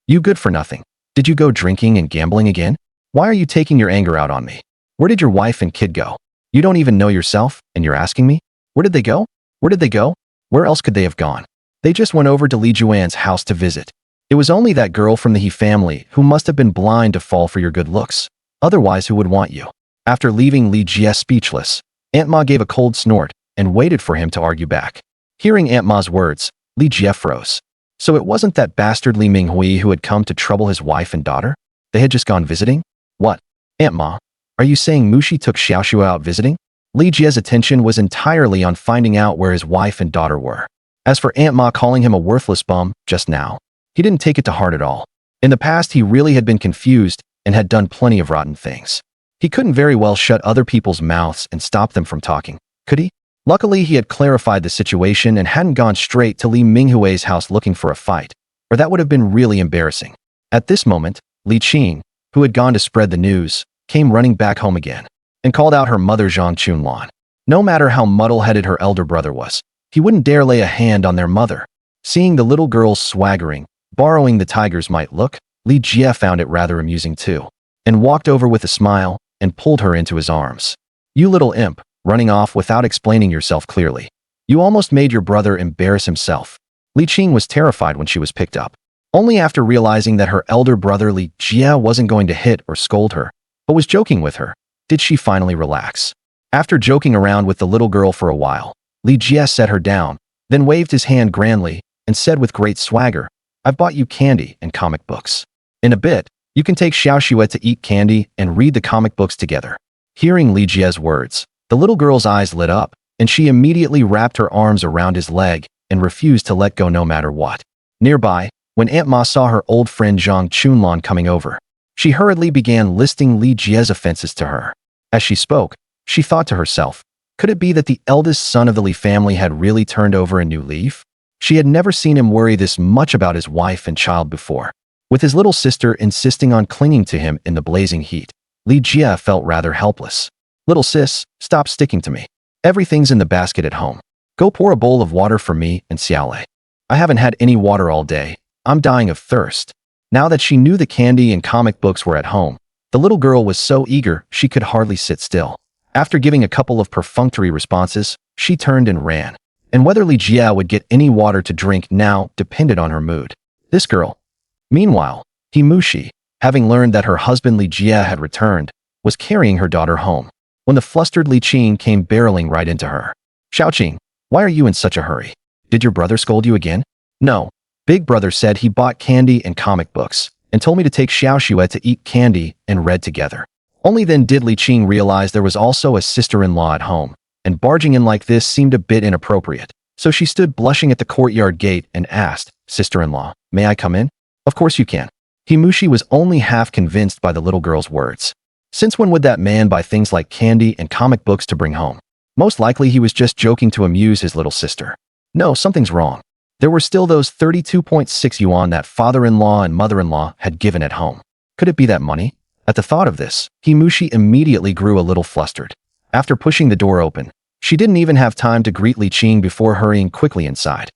"You good for nothing. Did you go drinking and gambling again? Why are you taking your anger out on me? Where did your wife and kid go? You don't even know yourself, and you're asking me? Where did they go? Where did they go? Where else could they have gone? They just went over to Li Juan's house to visit. It was only that girl from the He family who must have been blind to fall for your good looks. Otherwise, who would want you?" After leaving Li Jie speechless, Aunt Ma gave a cold snort and waited for him to argue back. Hearing Aunt Ma's words, Li Jie froze. So it wasn't that bastard Li Minghui who had come to trouble his wife and daughter? They had just gone visiting? What? Aunt Ma, are you saying Mushi took Xiaoxue out visiting? Li Jie's attention was entirely on finding out where his wife and daughter were. As for Aunt Ma calling him a worthless bum just now, he didn't take it to heart at all. In the past, he really had been confused and had done plenty of rotten things. He couldn't very well shut other people's mouths and stop them from talking, could he? Luckily, he had clarified the situation and hadn't gone straight to Li Minghui's house looking for a fight, or that would have been really embarrassing. At this moment, Li Qing, who had gone to spread the news, came running back home again and called out her mother Zhang Chunlan. No matter how muddle-headed her elder brother was, he wouldn't dare lay a hand on their mother. Seeing the little girl swaggering, borrowing the tiger's might look, Li Jie found it rather amusing too, and walked over with a smile and pulled her into his arms. "You little imp, running off without explaining yourself clearly. You almost made your brother embarrass himself." Li Qing was terrified when she was picked up. Only after realizing that her elder brother Li Jie wasn't going to hit or scold her, but was joking with her, did she finally relax. After joking around with the little girl for a while, Li Jie set her down, then waved his hand grandly and said with great swagger, I've bought you candy and comic books. In a bit, you can take Xiaoxue to eat candy and read the comic books together." Hearing Li Jie's words, the little girl's eyes lit up, and she immediately wrapped her arms around his leg and refused to let go no matter what. Nearby, when Aunt Ma saw her old friend Zhang Chunlan coming over, she hurriedly began listing Li Jie's offenses to her. As she spoke, she thought to herself, could it be that the eldest son of the Li family had really turned over a new leaf? She had never seen him worry this much about his wife and child before. With his little sister insisting on clinging to him in the blazing heat, Li Jie felt rather helpless. "Little sis, stop sticking to me. Everything's in the basket at home. Go pour a bowl of water for me and Xiaolei. I haven't had any water all day. I'm dying of thirst." Now that she knew the candy and comic books were at home, the little girl was so eager she could hardly sit still. After giving a couple of perfunctory responses, she turned and ran. And whether Li Jie would get any water to drink now depended on her mood. This girl. Meanwhile, Himushi, having learned that her husband Li Jie had returned, was carrying her daughter home, when the flustered Li Qing came barreling right into her. "Xiaoqing, why are you in such a hurry? Did your brother scold you again?" "No. Big brother said he bought candy and comic books, and told me to take Xiaoxue to eat candy and read together." Only then did Li Qing realize there was also a sister-in-law at home, and barging in like this seemed a bit inappropriate. So she stood blushing at the courtyard gate and asked, "Sister-in-law, may I come in?" "Of course you can." Himushi was only half convinced by the little girl's words. Since when would that man buy things like candy and comic books to bring home? Most likely he was just joking to amuse his little sister. No, something's wrong. There were still those 32.6 yuan that father-in-law and mother-in-law had given at home. Could it be that money? At the thought of this, Himushi immediately grew a little flustered. After pushing the door open, she didn't even have time to greet Li Qing before hurrying quickly inside.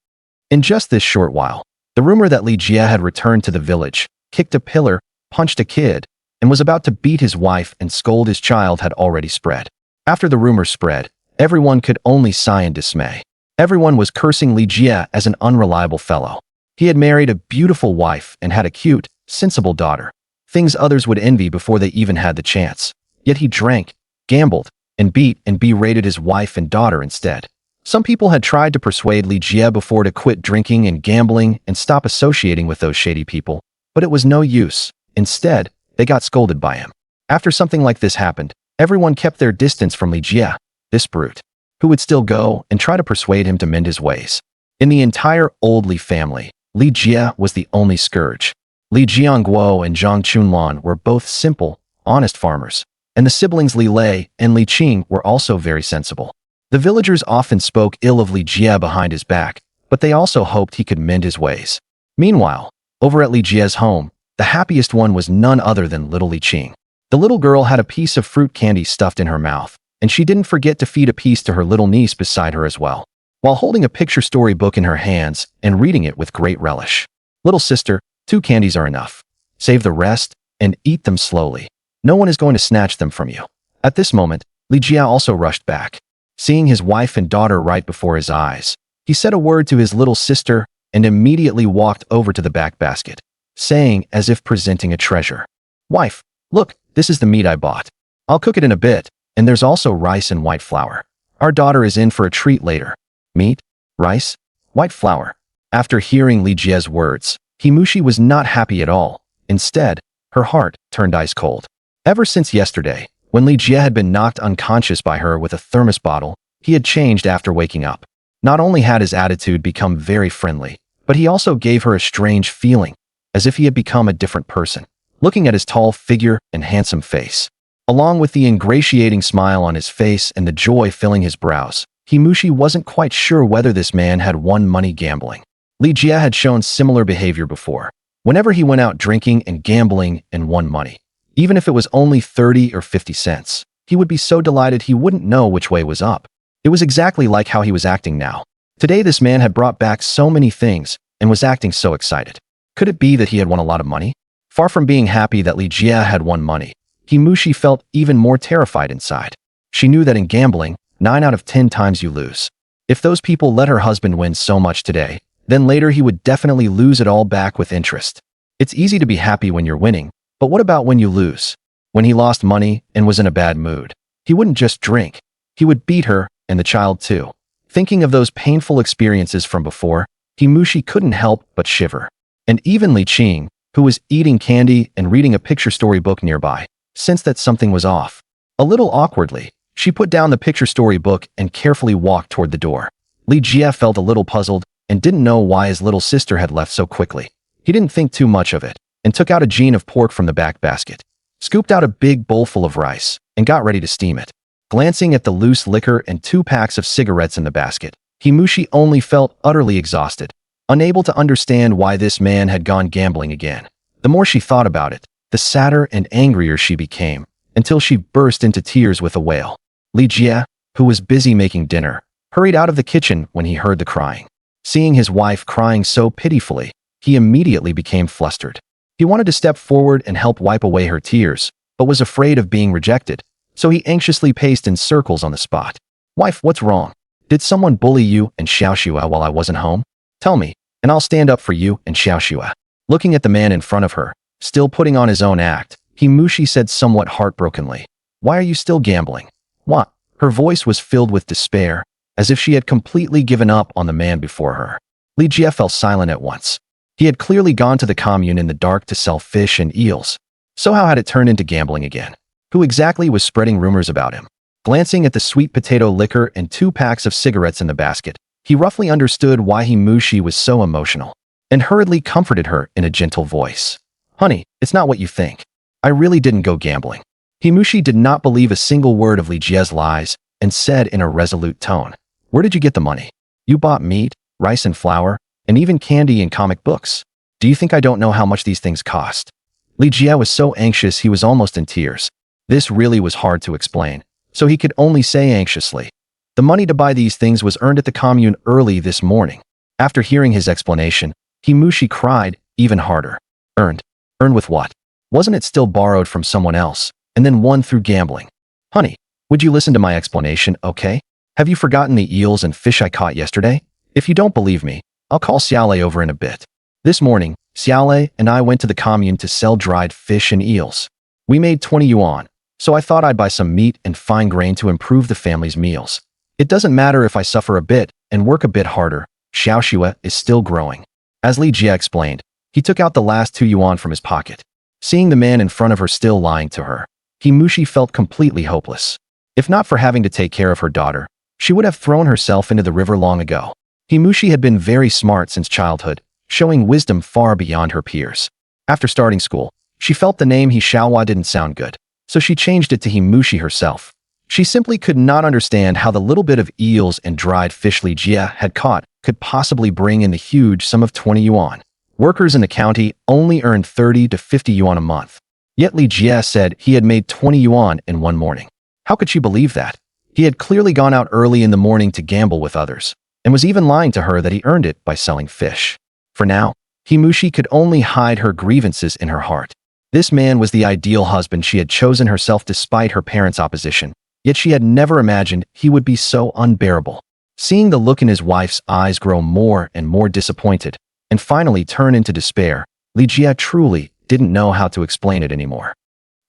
In just this short while, the rumor that Li Jie had returned to the village, kicked a pillar, punched a kid, and was about to beat his wife and scold his child had already spread. After the rumor spread, everyone could only sigh in dismay. Everyone was cursing Li Jie as an unreliable fellow. He had married a beautiful wife and had a cute, sensible daughter, things others would envy before they even had the chance. Yet he drank, gambled, and beat and berated his wife and daughter instead. Some people had tried to persuade Li Jie before to quit drinking and gambling and stop associating with those shady people, but it was no use. Instead, they got scolded by him. After something like this happened, everyone kept their distance from Li Jie, this brute, who would still go and try to persuade him to mend his ways. In the entire old Li family, Li Jie was the only scourge. Li Jiangguo and Zhang Chunlan were both simple, honest farmers, and the siblings Li Lei and Li Qing were also very sensible. The villagers often spoke ill of Li Jie behind his back, but they also hoped he could mend his ways. Meanwhile, over at Li Jie's home, the happiest one was none other than little Li Qing. The little girl had a piece of fruit candy stuffed in her mouth, and she didn't forget to feed a piece to her little niece beside her as well, while holding a picture story book in her hands and reading it with great relish. "Little sister, 2 candies are enough. Save the rest and eat them slowly. No one is going to snatch them from you." At this moment, Li Jie also rushed back. Seeing his wife and daughter right before his eyes, he said a word to his little sister and immediately walked over to the back basket, saying as if presenting a treasure, "Wife, look, this is the meat I bought. I'll cook it in a bit, and there's also rice and white flour. Our daughter is in for a treat later." Meat, rice, white flour. After hearing Li Jie's words, Himushi was not happy at all. Instead, her heart turned ice cold. Ever since yesterday, when Li Jie had been knocked unconscious by her with a thermos bottle, he had changed after waking up. Not only had his attitude become very friendly, but he also gave her a strange feeling, as if he had become a different person. Looking at his tall figure and handsome face, along with the ingratiating smile on his face and the joy filling his brows, Himushi wasn't quite sure whether this man had won money gambling. Li Jie had shown similar behavior before. Whenever he went out drinking and gambling and won money, even if it was only 30 or 50 cents, he would be so delighted he wouldn't know which way was up. It was exactly like how he was acting now. Today this man had brought back so many things and was acting so excited. Could it be that he had won a lot of money? Far from being happy that Li Jie had won money, Himushi felt even more terrified inside. She knew that in gambling, 9 out of 10 times you lose. If those people let her husband win so much today, then later he would definitely lose it all back with interest. It's easy to be happy when you're winning, but what about when you lose? When he lost money and was in a bad mood, he wouldn't just drink. He would beat her and the child too. Thinking of those painful experiences from before, Himushi couldn't help but shiver. And even Li Qing, who was eating candy and reading a picture story book nearby, sensed that something was off. A little awkwardly, she put down the picture story book and carefully walked toward the door. Li Jie felt a little puzzled and didn't know why his little sister had left so quickly. He didn't think too much of it and took out a jean of pork from the back basket, scooped out a big bowl full of rice, and got ready to steam it. Glancing at the loose liquor and 2 packs of cigarettes in the basket, Himushi only felt utterly exhausted, unable to understand why this man had gone gambling again. The more she thought about it, the sadder and angrier she became, until she burst into tears with a wail. Li Jie, who was busy making dinner, hurried out of the kitchen when he heard the crying. Seeing his wife crying so pitifully, he immediately became flustered. He wanted to step forward and help wipe away her tears, but was afraid of being rejected, so he anxiously paced in circles on the spot. "Wife, what's wrong? Did someone bully you and Xiaoxua while I wasn't home? Tell me, and I'll stand up for you and Xiaoxua." Looking at the man in front of her, still putting on his own act, Himushi said somewhat heartbrokenly, "Why are you still gambling?" "What?" Her voice was filled with despair, as if she had completely given up on the man before her. Li Jie fell silent at once. He had clearly gone to the commune in the dark to sell fish and eels. So how had it turned into gambling again? Who exactly was spreading rumors about him? Glancing at the sweet potato liquor and 2 packs of cigarettes in the basket, he roughly understood why Himushi was so emotional, and hurriedly comforted her in a gentle voice. "Honey, it's not what you think. I really didn't go gambling." Himushi did not believe a single word of Li Jie's lies and said in a resolute tone, "Where did you get the money? You bought meat, rice and flour, and even candy and comic books. Do you think I don't know how much these things cost?" Li Jie was so anxious he was almost in tears. This really was hard to explain, so he could only say anxiously, "The money to buy these things was earned at the commune early this morning." After hearing his explanation, Himushi cried even harder. "Earned? Earned with what? Wasn't it still borrowed from someone else, and then won through gambling?" "Honey, would you listen to my explanation, okay? Have you forgotten the eels and fish I caught yesterday? If you don't believe me, I'll call Xiaolei over in a bit. This morning, Xiaolei and I went to the commune to sell dried fish and eels. We made 20 yuan, so I thought I'd buy some meat and fine grain to improve the family's meals. It doesn't matter if I suffer a bit and work a bit harder. Xiaoxua is still growing." As Li Jie explained, he took out the last 2 yuan from his pocket. Seeing the man in front of her still lying to her, Himushi felt completely hopeless. If not for having to take care of her daughter, she would have thrown herself into the river long ago. Himushi had been very smart since childhood, showing wisdom far beyond her peers. After starting school, she felt the name Hishawa didn't sound good, so she changed it to Himushi herself. She simply could not understand how the little bit of eels and dried fish Li Jie had caught could possibly bring in the huge sum of 20 yuan. Workers in the county only earned 30 to 50 yuan a month. Yet Li Jie said he had made 20 yuan in one morning. How could she believe that? He had clearly gone out early in the morning to gamble with others, and was even lying to her that he earned it by selling fish. For now, Himushi could only hide her grievances in her heart. This man was the ideal husband she had chosen herself despite her parents' opposition, yet she had never imagined he would be so unbearable. Seeing the look in his wife's eyes grow more and more disappointed, and finally turn into despair, Li Jie truly didn't know how to explain it anymore.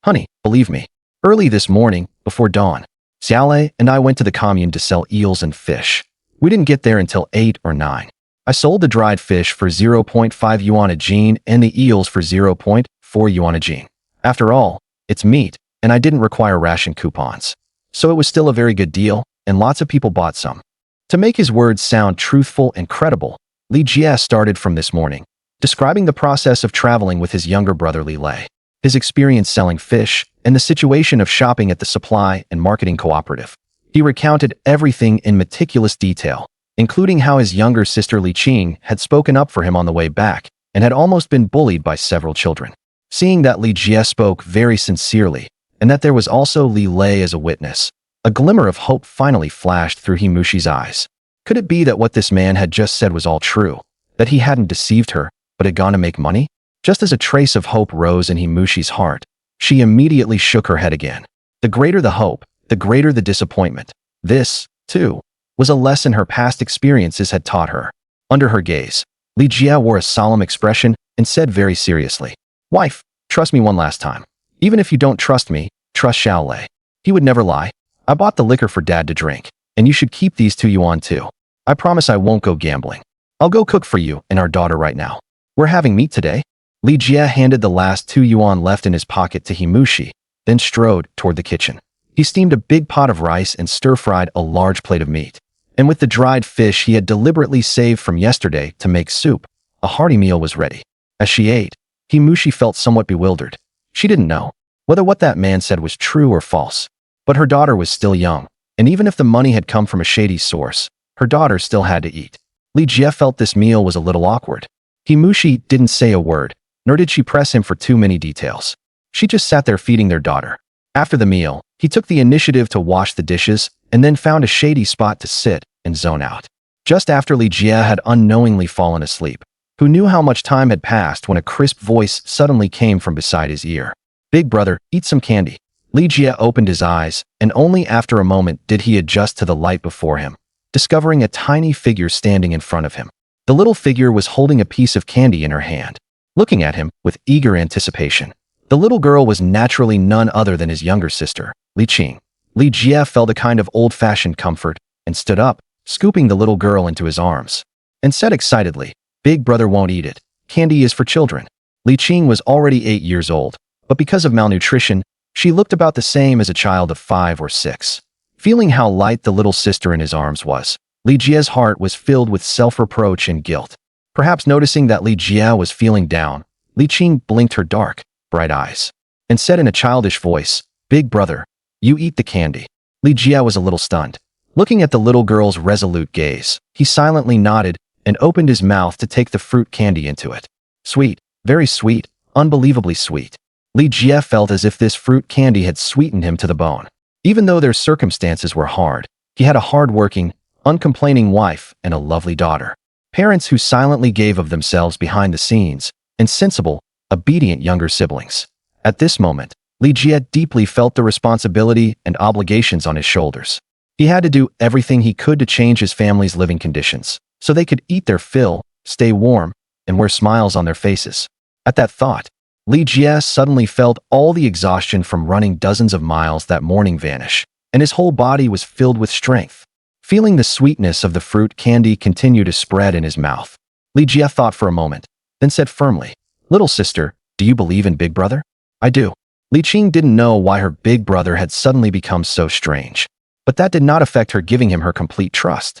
"Honey, believe me, early this morning, before dawn, Xiaolei and I went to the commune to sell eels and fish. We didn't get there until 8 or 9. I sold the dried fish for 0.5 yuan a jean and the eels for 0.4 yuan a jean. After all, it's meat, and I didn't require ration coupons. So it was still a very good deal, and lots of people bought some." To make his words sound truthful and credible, Li Jie started from this morning, describing the process of traveling with his younger brother Li Lei, his experience selling fish, and the situation of shopping at the supply and marketing cooperative. He recounted everything in meticulous detail, including how his younger sister Li Qing had spoken up for him on the way back and had almost been bullied by several children. Seeing that Li Jie spoke very sincerely, and that there was also Li Lei as a witness, a glimmer of hope finally flashed through Himushi's eyes. Could it be that what this man had just said was all true, that he hadn't deceived her, but had gone to make money? Just as a trace of hope rose in Himushi's heart, she immediately shook her head again. The greater the hope, the greater the disappointment. This, too, was a lesson her past experiences had taught her. Under her gaze, Li Jie wore a solemn expression and said very seriously, "Wife, trust me one last time. Even if you don't trust me, trust Xiaolei. He would never lie. I bought the liquor for Dad to drink, and you should keep these 2 yuan too. I promise I won't go gambling. I'll go cook for you and our daughter right now." We're having meat today? Li Jie handed the last 2 yuan left in his pocket to Himushi, then strode toward the kitchen. He steamed a big pot of rice and stir-fried a large plate of meat. And with the dried fish he had deliberately saved from yesterday to make soup, a hearty meal was ready. As she ate, Himushi felt somewhat bewildered. She didn't know whether what that man said was true or false. But her daughter was still young, and even if the money had come from a shady source, her daughter still had to eat. Li Jie felt this meal was a little awkward. Himushi didn't say a word, nor did she press him for too many details. She just sat there feeding their daughter. After the meal, he took the initiative to wash the dishes and then found a shady spot to sit and zone out. Just after Li Jie had unknowingly fallen asleep, who knew how much time had passed when a crisp voice suddenly came from beside his ear. "Big brother, eat some candy." Li Jie opened his eyes, and only after a moment did he adjust to the light before him, discovering a tiny figure standing in front of him. The little figure was holding a piece of candy in her hand, looking at him with eager anticipation. The little girl was naturally none other than his younger sister, Li Qing. Li Jie felt a kind of old-fashioned comfort and stood up, scooping the little girl into his arms, and said excitedly, "Big brother won't eat it. Candy is for children." Li Qing was already 8 years old, but because of malnutrition, she looked about the same as a child of 5 or 6. Feeling how light the little sister in his arms was, Li Jie's heart was filled with self-reproach and guilt. Perhaps noticing that Li Jie was feeling down, Li Qing blinked her dark, bright eyes, and said in a childish voice, "Big brother, you eat the candy." Li Jie was a little stunned. Looking at the little girl's resolute gaze, he silently nodded and opened his mouth to take the fruit candy into it. Sweet, very sweet, unbelievably sweet. Li Jie felt as if this fruit candy had sweetened him to the bone. Even though their circumstances were hard, he had a hard-working, uncomplaining wife and a lovely daughter. Parents who silently gave of themselves behind the scenes, and sensible, obedient younger siblings. At this moment, Li Jie deeply felt the responsibility and obligations on his shoulders. He had to do everything he could to change his family's living conditions, so they could eat their fill, stay warm, and wear smiles on their faces. At that thought, Li Jie suddenly felt all the exhaustion from running dozens of miles that morning vanish, and his whole body was filled with strength. Feeling the sweetness of the fruit candy continue to spread in his mouth, Li Jie thought for a moment, then said firmly, "Little sister, do you believe in Big Brother?" "I do." Li Qing didn't know why her big brother had suddenly become so strange, but that did not affect her giving him her complete trust.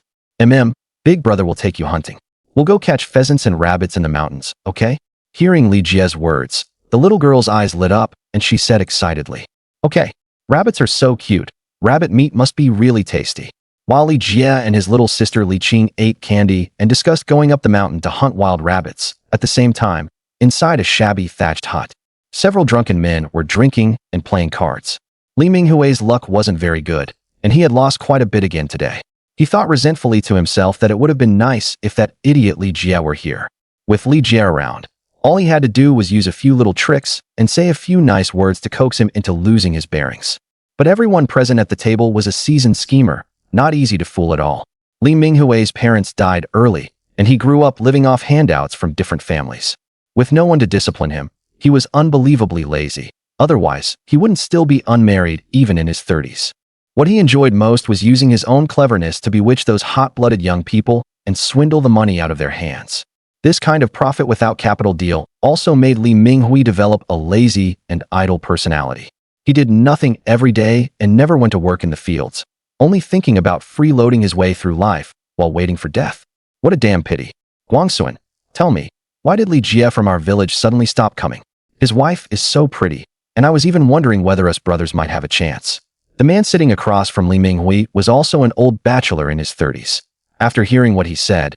Big brother will take you hunting. We'll go catch pheasants and rabbits in the mountains, okay?" Hearing Li Jie's words, the little girl's eyes lit up and she said excitedly, "Okay, rabbits are so cute. Rabbit meat must be really tasty." While Li Jie and his little sister Li Qing ate candy and discussed going up the mountain to hunt wild rabbits, at the same time, inside a shabby thatched hut, several drunken men were drinking and playing cards. Li Minghui's luck wasn't very good, and he had lost quite a bit again today. He thought resentfully to himself that it would have been nice if that idiot Li Jie were here. With Li Jie around, all he had to do was use a few little tricks and say a few nice words to coax him into losing his bearings. But everyone present at the table was a seasoned schemer, not easy to fool at all. Li Minghui's parents died early, and he grew up living off handouts from different families. With no one to discipline him, he was unbelievably lazy. Otherwise, he wouldn't still be unmarried even in his 30s. What he enjoyed most was using his own cleverness to bewitch those hot-blooded young people and swindle the money out of their hands. This kind of profit without capital deal also made Li Minghui develop a lazy and idle personality. He did nothing every day and never went to work in the fields, only thinking about freeloading his way through life while waiting for death. What a damn pity. Guangxuan, tell me, why did Li Jie from our village suddenly stop coming? His wife is so pretty, and I was even wondering whether us brothers might have a chance. The man sitting across from Li Minghui was also an old bachelor in his 30s. After hearing what he said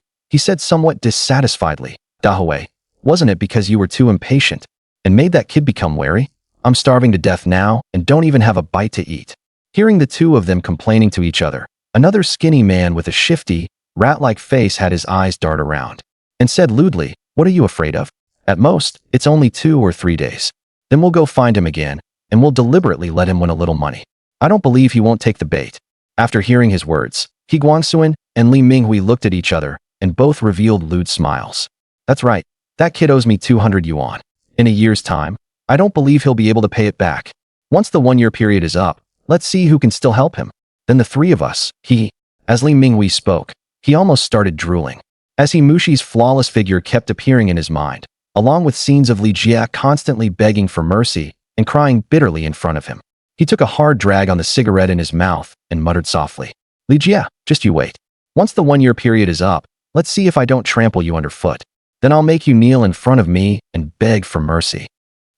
somewhat dissatisfiedly, "Dahui, wasn't it because you were too impatient and made that kid become wary? I'm starving to death now and don't even have a bite to eat." Hearing the two of them complaining to each other, another skinny man with a shifty, rat-like face had his eyes dart around and said lewdly, "What are you afraid of? At most, it's only 2 or 3 days. Then we'll go find him again, and we'll deliberately let him win a little money. I don't believe he won't take the bait." After hearing his words, He Guangxuan and Li Minghui looked at each other, and both revealed lewd smiles. "That's right, that kid owes me 200 yuan. In a year's time, I don't believe he'll be able to pay it back. Once the 1-year period is up, let's see who can still help him. Then the 3 of us," As Li Minghui spoke, he almost started drooling. As Himushi's flawless figure kept appearing in his mind, along with scenes of Li Jie constantly begging for mercy and crying bitterly in front of him. He took a hard drag on the cigarette in his mouth and muttered softly, "Li Jie, just you wait. Once the 1-year period is up, let's see if I don't trample you underfoot. Then I'll make you kneel in front of me and beg for mercy."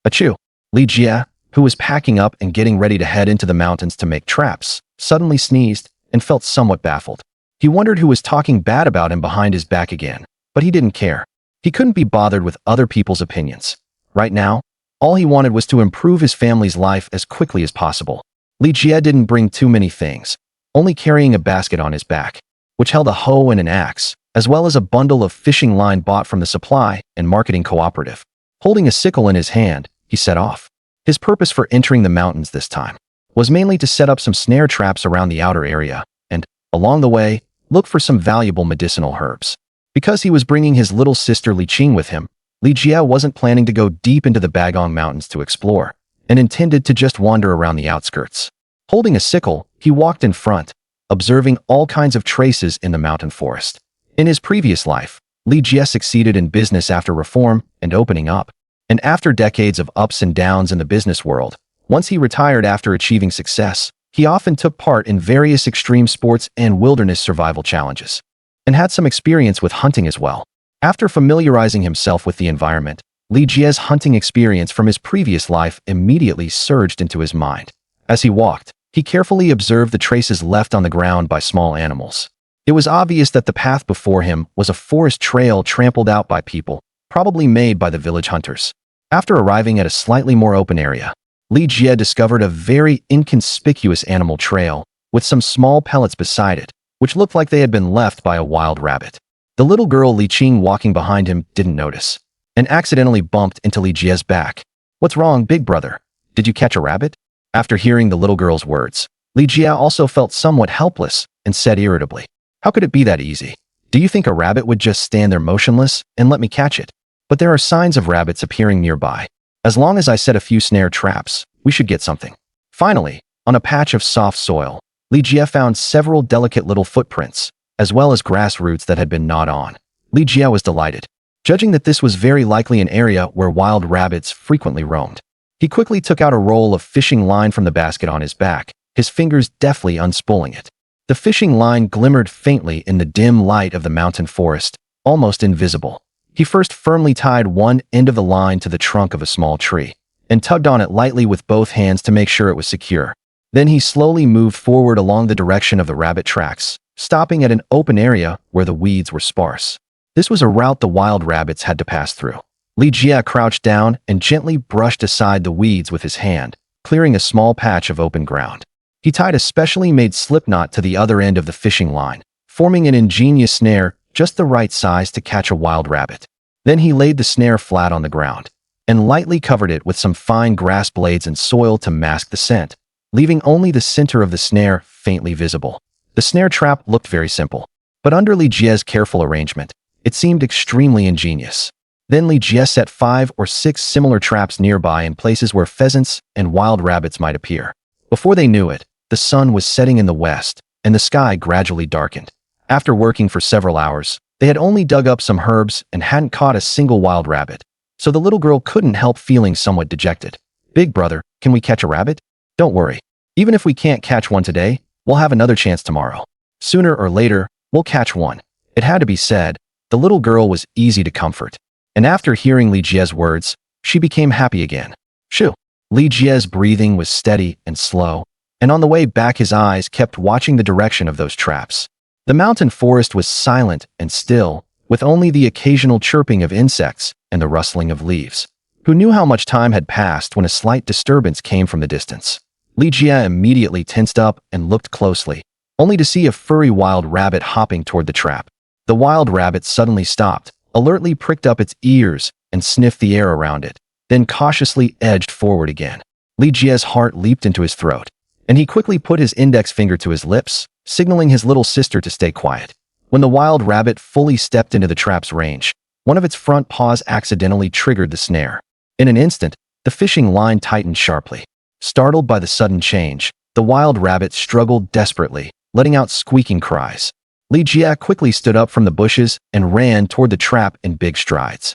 Achoo! Li Jie, who was packing up and getting ready to head into the mountains to make traps, suddenly sneezed and felt somewhat baffled. He wondered who was talking bad about him behind his back again, but he didn't care. He couldn't be bothered with other people's opinions. Right now, all he wanted was to improve his family's life as quickly as possible. Li Jie didn't bring too many things, only carrying a basket on his back, which held a hoe and an axe, as well as a bundle of fishing line bought from the supply and marketing cooperative. Holding a sickle in his hand, he set off. His purpose for entering the mountains this time was mainly to set up some snare traps around the outer area and, along the way, look for some valuable medicinal herbs. Because he was bringing his little sister Li Qing with him, Li Jie wasn't planning to go deep into the Bagong Mountains to explore, and intended to just wander around the outskirts. Holding a sickle, he walked in front, observing all kinds of traces in the mountain forest. In his previous life, Li Jie succeeded in business after reform and opening up. And after decades of ups and downs in the business world, once he retired after achieving success, he often took part in various extreme sports and wilderness survival challenges, and had some experience with hunting as well. After familiarizing himself with the environment, Li Jie's hunting experience from his previous life immediately surged into his mind. As he walked, he carefully observed the traces left on the ground by small animals. It was obvious that the path before him was a forest trail trampled out by people, probably made by the village hunters. After arriving at a slightly more open area, Li Jie discovered a very inconspicuous animal trail with some small pellets beside it, which looked like they had been left by a wild rabbit. The little girl Li Qing walking behind him didn't notice, and accidentally bumped into Li Jie's back. "What's wrong, big brother? Did you catch a rabbit?" After hearing the little girl's words, Li Jie also felt somewhat helpless and said irritably, "How could it be that easy? Do you think a rabbit would just stand there motionless and let me catch it? But there are signs of rabbits appearing nearby. As long as I set a few snare traps, we should get something." Finally, on a patch of soft soil, Li Jie found several delicate little footprints, as well as grass roots that had been gnawed on. Li Jie was delighted, judging that this was very likely an area where wild rabbits frequently roamed. He quickly took out a roll of fishing line from the basket on his back, his fingers deftly unspooling it. The fishing line glimmered faintly in the dim light of the mountain forest, almost invisible. He first firmly tied one end of the line to the trunk of a small tree, and tugged on it lightly with both hands to make sure it was secure. Then he slowly moved forward along the direction of the rabbit tracks, stopping at an open area where the weeds were sparse. This was a route the wild rabbits had to pass through. Li Jie crouched down and gently brushed aside the weeds with his hand, clearing a small patch of open ground. He tied a specially made slip knot to the other end of the fishing line, forming an ingenious snare just the right size to catch a wild rabbit. Then he laid the snare flat on the ground and lightly covered it with some fine grass blades and soil to mask the scent, leaving only the center of the snare faintly visible. The snare trap looked very simple, but under Li Jie's careful arrangement, it seemed extremely ingenious. Then Li Jie set 5 or 6 similar traps nearby in places where pheasants and wild rabbits might appear. Before they knew it, the sun was setting in the west, and the sky gradually darkened. After working for several hours, they had only dug up some herbs and hadn't caught a single wild rabbit, so the little girl couldn't help feeling somewhat dejected. "Big brother, can we catch a rabbit?" "Don't worry. Even if we can't catch one today, we'll have another chance tomorrow. Sooner or later, we'll catch one." It had to be said, the little girl was easy to comfort, and after hearing Li Jie's words, she became happy again. Shoo! Li Jie's breathing was steady and slow, and on the way back his eyes kept watching the direction of those traps. The mountain forest was silent and still, with only the occasional chirping of insects and the rustling of leaves. Who knew how much time had passed when a slight disturbance came from the distance? Li Jie immediately tensed up and looked closely, only to see a furry wild rabbit hopping toward the trap. The wild rabbit suddenly stopped, alertly pricked up its ears and sniffed the air around it, then cautiously edged forward again. Li Jie's heart leaped into his throat, and he quickly put his index finger to his lips, signaling his little sister to stay quiet. When the wild rabbit fully stepped into the trap's range, one of its front paws accidentally triggered the snare. In an instant, the fishing line tightened sharply. Startled by the sudden change, the wild rabbit struggled desperately, letting out squeaking cries. Li Jie quickly stood up from the bushes and ran toward the trap in big strides.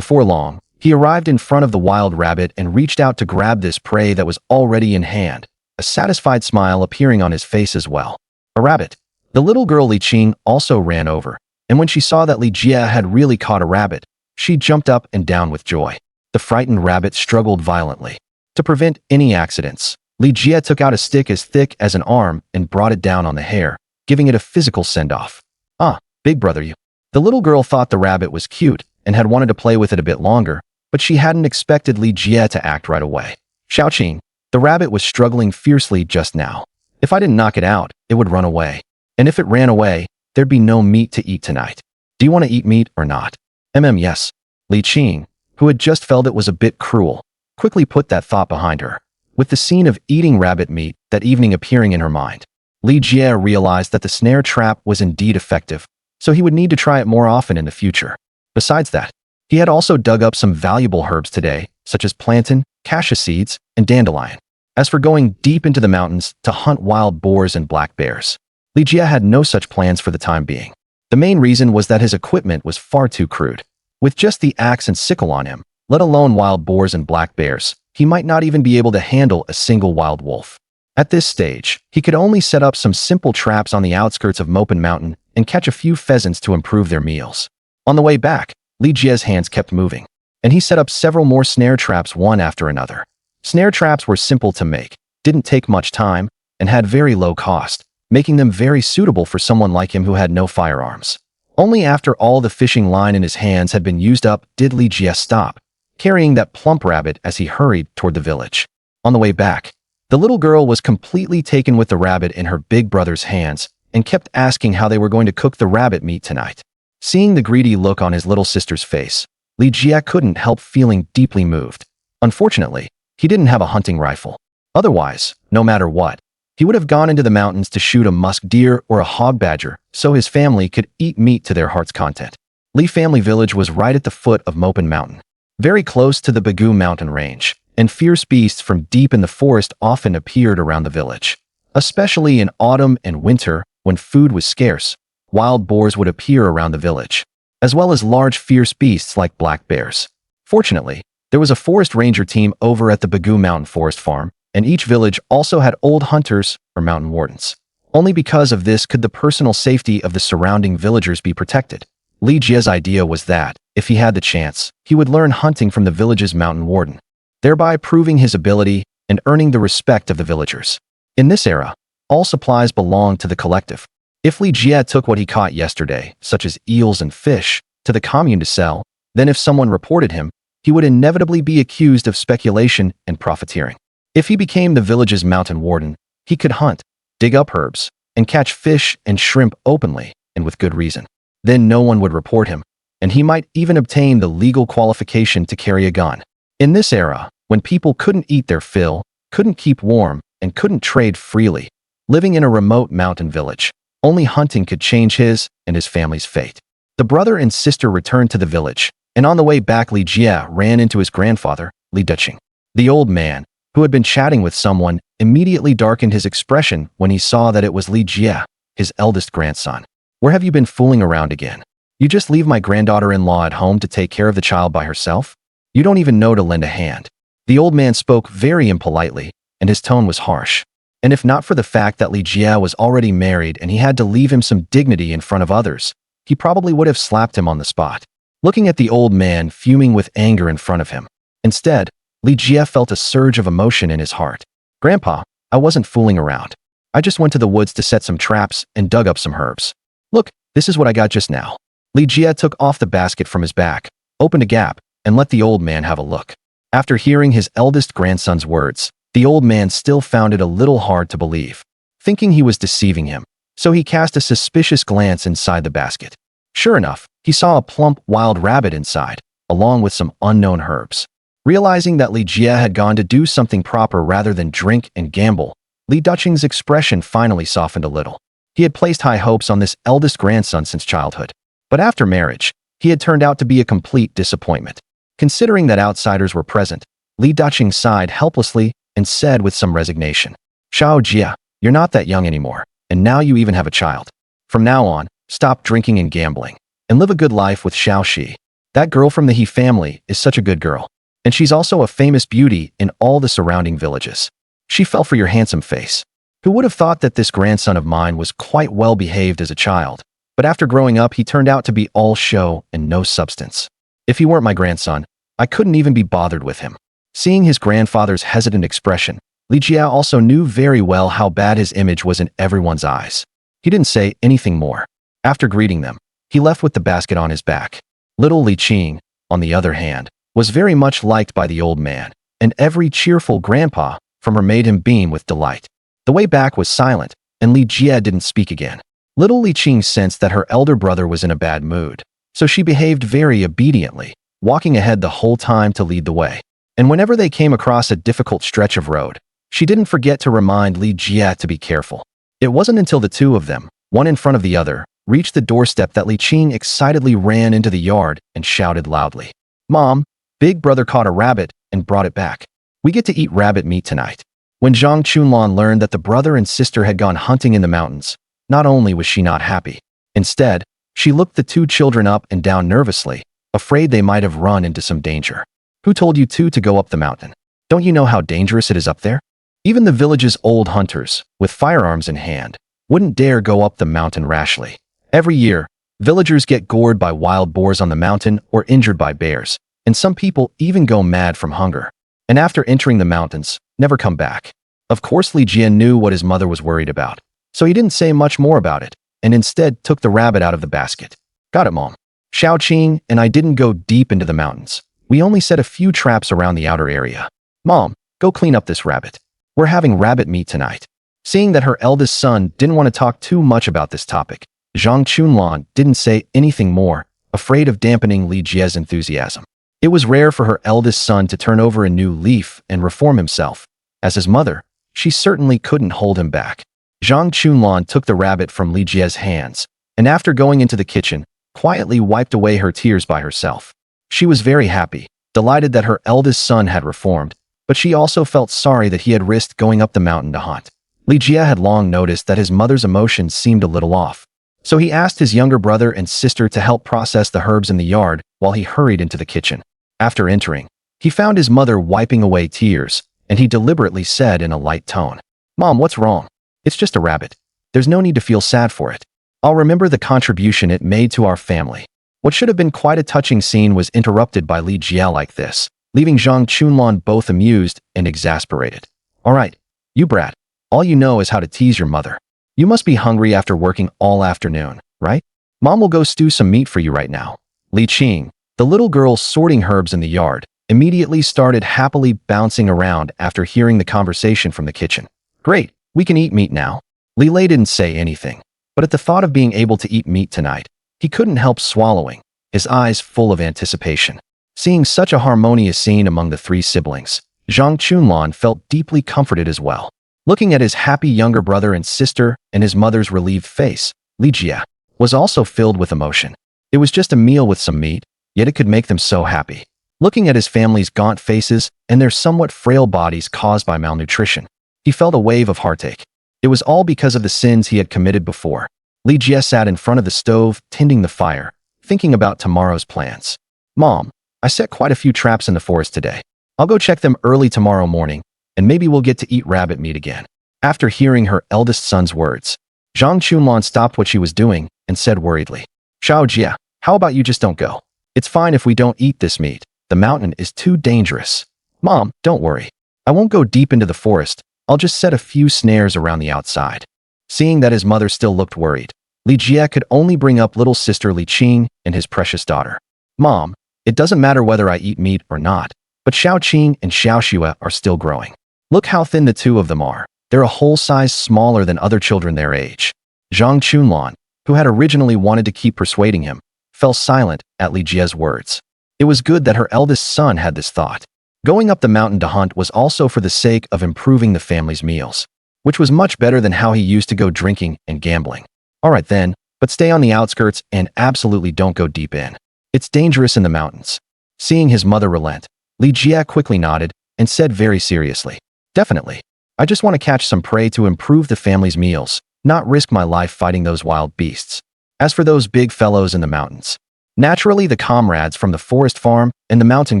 Before long, he arrived in front of the wild rabbit and reached out to grab this prey that was already in hand, a satisfied smile appearing on his face as well. A rabbit. The little girl Li Qing also ran over, and when she saw that Li Jie had really caught a rabbit, she jumped up and down with joy. The frightened rabbit struggled violently. To prevent any accidents, Li Jie took out a stick as thick as an arm and brought it down on the hare, giving it a physical send-off. "Ah, big brother you." The little girl thought the rabbit was cute and had wanted to play with it a bit longer, but she hadn't expected Li Jie to act right away. "Xiaoqing, the rabbit was struggling fiercely just now. If I didn't knock it out, it would run away. And if it ran away, there'd be no meat to eat tonight. Do you want to eat meat or not?" Yes. Li Qing, who had just felt it was a bit cruel, quickly put that thought behind her. With the scene of eating rabbit meat that evening appearing in her mind, Li Jie realized that the snare trap was indeed effective, so he would need to try it more often in the future. Besides that, he had also dug up some valuable herbs today, such as plantain, cassia seeds, and dandelion. As for going deep into the mountains to hunt wild boars and black bears, Li Jie had no such plans for the time being. The main reason was that his equipment was far too crude. With just the axe and sickle on him, let alone wild boars and black bears, he might not even be able to handle a single wild wolf. At this stage, he could only set up some simple traps on the outskirts of Mopin Mountain and catch a few pheasants to improve their meals. On the way back, Li Jie's hands kept moving, and he set up several more snare traps one after another. Snare traps were simple to make, didn't take much time, and had very low cost, making them very suitable for someone like him who had no firearms. Only after all the fishing line in his hands had been used up did Li Jie stop, carrying that plump rabbit as he hurried toward the village. On the way back, the little girl was completely taken with the rabbit in her big brother's hands and kept asking how they were going to cook the rabbit meat tonight. Seeing the greedy look on his little sister's face, Li Jie couldn't help feeling deeply moved. Unfortunately, he didn't have a hunting rifle. Otherwise, no matter what, he would have gone into the mountains to shoot a musk deer or a hog badger so his family could eat meat to their heart's content. Li family village was right at the foot of Mopin Mountain, very close to the Bagu mountain range, and fierce beasts from deep in the forest often appeared around the village. Especially in autumn and winter, when food was scarce, wild boars would appear around the village, as well as large fierce beasts like black bears. Fortunately, there was a forest ranger team over at the Bagu Mountain Forest Farm, and each village also had old hunters or mountain wardens. Only because of this could the personal safety of the surrounding villagers be protected. Li Jie's idea was that, if he had the chance, he would learn hunting from the village's mountain warden, thereby proving his ability and earning the respect of the villagers. In this era, all supplies belonged to the collective. If Li Jie took what he caught yesterday, such as eels and fish, to the commune to sell, then if someone reported him, he would inevitably be accused of speculation and profiteering. If he became the village's mountain warden, he could hunt, dig up herbs, and catch fish and shrimp openly and with good reason. Then no one would report him, and he might even obtain the legal qualification to carry a gun. In this era, when people couldn't eat their fill, couldn't keep warm, and couldn't trade freely, living in a remote mountain village, only hunting could change his and his family's fate. The brother and sister returned to the village, and on the way back Li Jie ran into his grandfather, Li Duqing. The old man, who had been chatting with someone, immediately darkened his expression when he saw that it was Li Jie, his eldest grandson. "Where have you been fooling around again? You just leave my granddaughter-in-law at home to take care of the child by herself? You don't even know to lend a hand." The old man spoke very impolitely, and his tone was harsh. And if not for the fact that Li Jie was already married and he had to leave him some dignity in front of others, he probably would have slapped him on the spot. Looking at the old man fuming with anger in front of him. Instead, Li Jie felt a surge of emotion in his heart. "Grandpa, I wasn't fooling around. I just went to the woods to set some traps and dug up some herbs. Look, this is what I got just now." Li Jie took off the basket from his back, opened a gap, and let the old man have a look. After hearing his eldest grandson's words, the old man still found it a little hard to believe, thinking he was deceiving him, so he cast a suspicious glance inside the basket. Sure enough, he saw a plump wild rabbit inside, along with some unknown herbs. Realizing that Li Jie had gone to do something proper rather than drink and gamble, Li Duqing's expression finally softened a little. He had placed high hopes on this eldest grandson since childhood. But after marriage, he had turned out to be a complete disappointment. Considering that outsiders were present, Li Duqing sighed helplessly and said with some resignation, "Xiao Jie, you're not that young anymore, and now you even have a child. From now on, stop drinking and gambling, and live a good life with Xiao Shi." That girl from the He family is such a good girl. And she's also a famous beauty in all the surrounding villages. She fell for your handsome face. Who would have thought that this grandson of mine was quite well behaved as a child, but after growing up he turned out to be all show and no substance. If he weren't my grandson, I couldn't even be bothered with him. Seeing his grandfather's hesitant expression, Li Jia also knew very well how bad his image was in everyone's eyes. He didn't say anything more. After greeting them, he left with the basket on his back. Little Li Qing, on the other hand, was very much liked by the old man, and every cheerful grandpa from her made him beam with delight. The way back was silent, and Li Jia didn't speak again. Little Li Qing sensed that her elder brother was in a bad mood, so she behaved very obediently, walking ahead the whole time to lead the way. And whenever they came across a difficult stretch of road, she didn't forget to remind Li Jia to be careful. It wasn't until the two of them, one in front of the other, reached the doorstep that Li Qing excitedly ran into the yard and shouted loudly, "Mom, Big Brother caught a rabbit and brought it back. We get to eat rabbit meat tonight." When Zhang Chunlan learned that the brother and sister had gone hunting in the mountains, not only was she not happy. Instead, she looked the two children up and down nervously, afraid they might have run into some danger. "Who told you two to go up the mountain? Don't you know how dangerous it is up there? Even the village's old hunters, with firearms in hand, wouldn't dare go up the mountain rashly. Every year, villagers get gored by wild boars on the mountain or injured by bears, and some people even go mad from hunger. And after entering the mountains, never come back." Of course, Li Jian knew what his mother was worried about, so he didn't say much more about it, and instead took the rabbit out of the basket. "Got it, Mom. Xiao Qing and I didn't go deep into the mountains. We only set a few traps around the outer area. Mom, go clean up this rabbit. We're having rabbit meat tonight." Seeing that her eldest son didn't want to talk too much about this topic, Zhang Chunlan didn't say anything more, afraid of dampening Li Jia's enthusiasm. It was rare for her eldest son to turn over a new leaf and reform himself. As his mother, she certainly couldn't hold him back. Zhang Chunlan took the rabbit from Li Jia's hands, and after going into the kitchen, quietly wiped away her tears by herself. She was very happy, delighted that her eldest son had reformed, but she also felt sorry that he had risked going up the mountain to hunt. Li Jia had long noticed that his mother's emotions seemed a little off, so he asked his younger brother and sister to help process the herbs in the yard while he hurried into the kitchen. After entering, he found his mother wiping away tears, and he deliberately said in a light tone, "Mom, what's wrong? It's just a rabbit. There's no need to feel sad for it. I'll remember the contribution it made to our family." What should have been quite a touching scene was interrupted by Li Jia like this, leaving Zhang Chunlan both amused and exasperated. "All right, you brat. All you know is how to tease your mother. You must be hungry after working all afternoon, right? Mom will go stew some meat for you right now." Li Qing, the little girl sorting herbs in the yard, immediately started happily bouncing around after hearing the conversation from the kitchen. "Great, we can eat meat now." Li Lei didn't say anything, but at the thought of being able to eat meat tonight, he couldn't help swallowing, his eyes full of anticipation. Seeing such a harmonious scene among the three siblings, Zhang Chunlan felt deeply comforted as well. Looking at his happy younger brother and sister and his mother's relieved face, Li Jia was also filled with emotion. It was just a meal with some meat, yet it could make them so happy. Looking at his family's gaunt faces and their somewhat frail bodies caused by malnutrition, he felt a wave of heartache. It was all because of the sins he had committed before. Li Jia sat in front of the stove, tending the fire, thinking about tomorrow's plans. "Mom, I set quite a few traps in the forest today. I'll go check them early tomorrow morning, and maybe we'll get to eat rabbit meat again." After hearing her eldest son's words, Zhang Chunlan stopped what she was doing and said worriedly, "Xiao Jia, how about you just don't go? It's fine if we don't eat this meat. The mountain is too dangerous." "Mom, don't worry. I won't go deep into the forest. I'll just set a few snares around the outside." Seeing that his mother still looked worried, Li Jia could only bring up little sister Li Qing and his precious daughter. "Mom, it doesn't matter whether I eat meat or not, but Xiao Qing and Xiao Xue are still growing. Look how thin the two of them are. They're a whole size smaller than other children their age." Zhang Chunlan, who had originally wanted to keep persuading him, fell silent at Li Jia's words. It was good that her eldest son had this thought. Going up the mountain to hunt was also for the sake of improving the family's meals, which was much better than how he used to go drinking and gambling. "All right then, but stay on the outskirts and absolutely don't go deep in. It's dangerous in the mountains." Seeing his mother relent, Li Jia quickly nodded and said very seriously, "Definitely. I just want to catch some prey to improve the family's meals, not risk my life fighting those wild beasts. As for those big fellows in the mountains, Naturally, the comrades from the forest farm and the mountain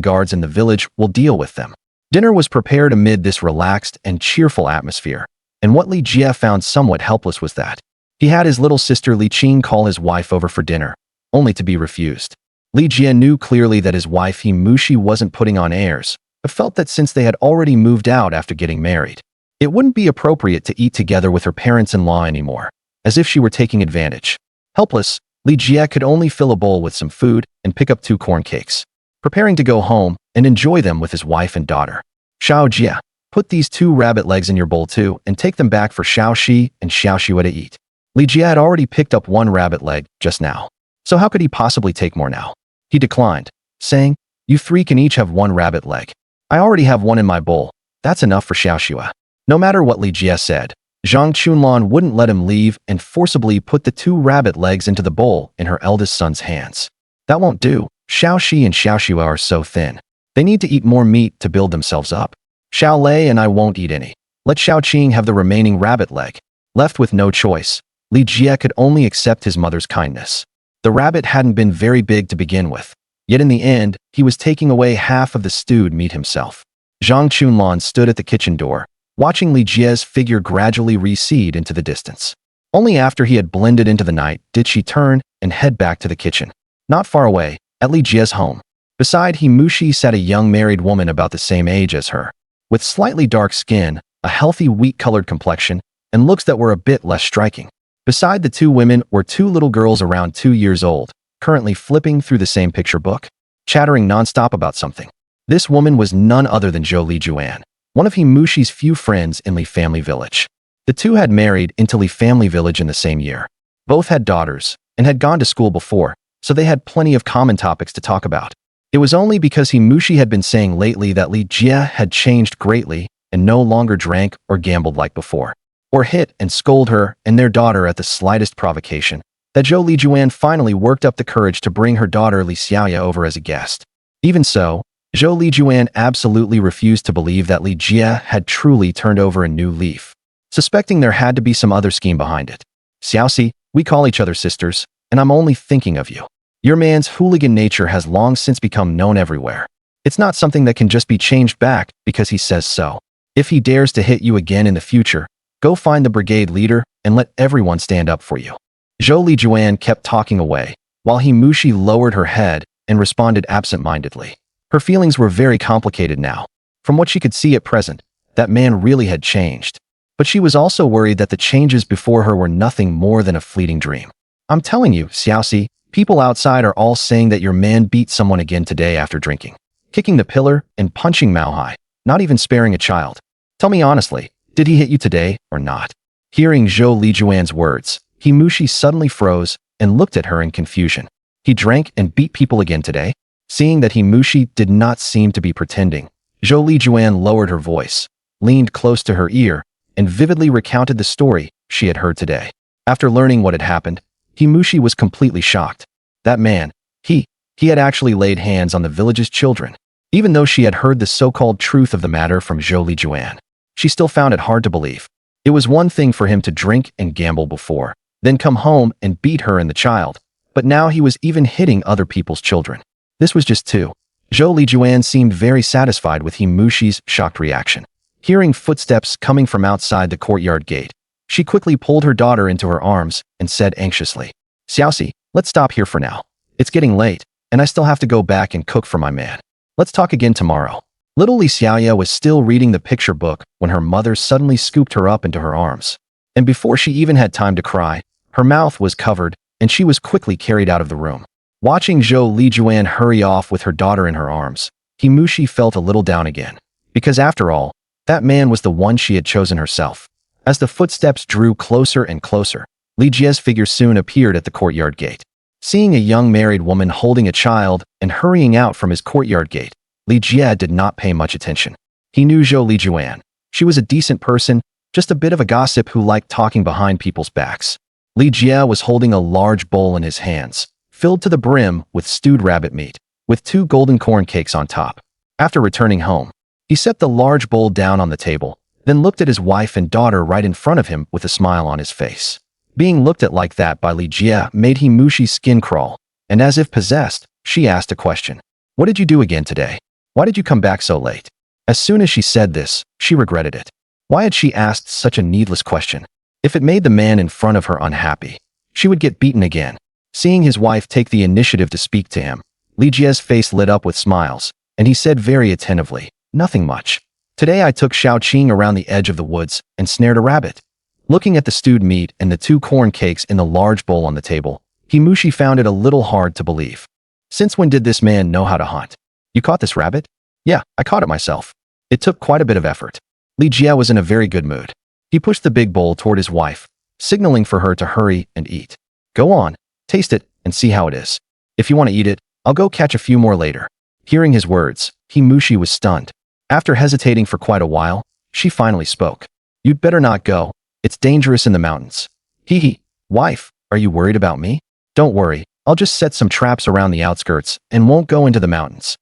guards in the village will deal with them. Dinner was prepared amid this relaxed and cheerful atmosphere, and what Li Jie found somewhat helpless was that he had his little sister Li Qing call his wife over for dinner, only to be refused. Li Jie knew clearly that his wife He Mushi wasn't putting on airs, but felt that since they had already moved out after getting married, it wouldn't be appropriate to eat together with her parents-in-law anymore, as if she were taking advantage. Helpless, Li Jie could only fill a bowl with some food and pick up 2 corn cakes, preparing to go home and enjoy them with his wife and daughter. Xiao Jie, put these 2 rabbit legs in your bowl too and take them back for Xiao Shi and Xiao Xue to eat. Li Jie had already picked up 1 rabbit leg just now, so how could he possibly take more now? He declined, saying, "You 3 can each have 1 rabbit leg. I already have 1 in my bowl. That's enough for Xiao Xue." No matter what Li Jie said, Zhang Chunlan wouldn't let him leave and forcibly put the 2 rabbit legs into the bowl in her eldest son's hands. That won't do. Xiao Shi and Xiao Xue are so thin. They need to eat more meat to build themselves up. Xiao Lei and I won't eat any. Let Xiao Qing have the remaining rabbit leg. Left with no choice, Li Jie could only accept his mother's kindness. The rabbit hadn't been very big to begin with, yet in the end, he was taking away half of the stewed meat himself. Zhang Chunlan stood at the kitchen door, watching Li Jie's figure gradually recede into the distance. Only after he had blended into the night did she turn and head back to the kitchen. Not far away, at Li Jie's home, beside He Mushi sat a young married woman about the same age as her, with slightly dark skin, a healthy wheat-colored complexion, and looks that were a bit less striking. Beside the 2 women were 2 little girls around 2 years old, currently flipping through the same picture book, chattering nonstop about something. This woman was none other than Zhou Lijuan, one of He Mushi's few friends in Li family village. The 2 had married into Li family village in the same year. Both had daughters and had gone to school before, so they had plenty of common topics to talk about. It was only because He Mushi had been saying lately that Li Jie had changed greatly and no longer drank or gambled like before, or hit and scold her and their daughter at the slightest provocation, that Zhou Lijuan finally worked up the courage to bring her daughter Li Xiaoya over as a guest. Even so, Zhou Lijuan absolutely refused to believe that Li Jie had truly turned over a new leaf, suspecting there had to be some other scheme behind it. "Xiaoxi, we call each other sisters, and I'm only thinking of you. Your man's hooligan nature has long since become known everywhere. It's not something that can just be changed back because he says so. If he dares to hit you again in the future, go find the brigade leader and let everyone stand up for you." Zhou Lijuan kept talking away, while He Mushi lowered her head and responded absent-mindedly. Her feelings were very complicated now. From what she could see at present, that man really had changed. But she was also worried that the changes before her were nothing more than a fleeting dream. "I'm telling you, Xiaoxi, people outside are all saying that your man beat someone again today after drinking, kicking the pillar and punching Mao Hai, not even sparing a child. Tell me honestly, did he hit you today or not?" Hearing Zhou Lijuan's words, He Mushi suddenly froze and looked at her in confusion. "He drank and beat people again today?" Seeing that He Mushi did not seem to be pretending, Zhou Lijuan lowered her voice, leaned close to her ear, and vividly recounted the story she had heard today. After learning what had happened, He Mushi was completely shocked. That man, he had actually laid hands on the village's children. Even though she had heard the so-called truth of the matter from Zhou Lijuan, she still found it hard to believe. It was one thing for him to drink and gamble before, then come home and beat her and the child, but now he was even hitting other people's children. This was just too. Zhou Lijuan seemed very satisfied with He Mushi's shocked reaction. Hearing footsteps coming from outside the courtyard gate, she quickly pulled her daughter into her arms and said anxiously, "Xiaoxi, let's stop here for now. It's getting late, and I still have to go back and cook for my man. Let's talk again tomorrow." Little Li Xiaoya was still reading the picture book when her mother suddenly scooped her up into her arms. And before she even had time to cry, her mouth was covered and she was quickly carried out of the room. Watching Zhou Lijuan hurry off with her daughter in her arms, He Mushi felt a little down again. Because after all, that man was the one she had chosen herself. As the footsteps drew closer and closer, Li Jie's figure soon appeared at the courtyard gate. Seeing a young married woman holding a child and hurrying out from his courtyard gate, Li Jie did not pay much attention. He knew Zhou Lijuan. She was a decent person, just a bit of a gossip who liked talking behind people's backs. Li Jie was holding a large bowl in his hands, filled to the brim with stewed rabbit meat, with 2 golden corn cakes on top. After returning home, he set the large bowl down on the table, then looked at his wife and daughter right in front of him with a smile on his face. Being looked at like that by Li Jie made He Mushi's skin crawl, and as if possessed, she asked a question. What did you do again today? Why did you come back so late? As soon as she said this, she regretted it. Why had she asked such a needless question? If it made the man in front of her unhappy, she would get beaten again. Seeing his wife take the initiative to speak to him, Li Jie's face lit up with smiles, and he said very attentively, "Nothing much. Today I took Xiao Qing around the edge of the woods and snared a rabbit." Looking at the stewed meat and the 2 corn cakes in the large bowl on the table, Himushi found it a little hard to believe. Since when did this man know how to hunt? You caught this rabbit? Yeah, I caught it myself. It took quite a bit of effort. Li Jie was in a very good mood. He pushed the big bowl toward his wife, signaling for her to hurry and eat. Go on, taste it and see how it is. If you want to eat it, I'll go catch a few more later. Hearing his words, Himushi was stunned. After hesitating for quite a while, she finally spoke. You'd better not go. It's dangerous in the mountains. Hee. Wife, are you worried about me? Don't worry, I'll just set some traps around the outskirts and won't go into the mountains.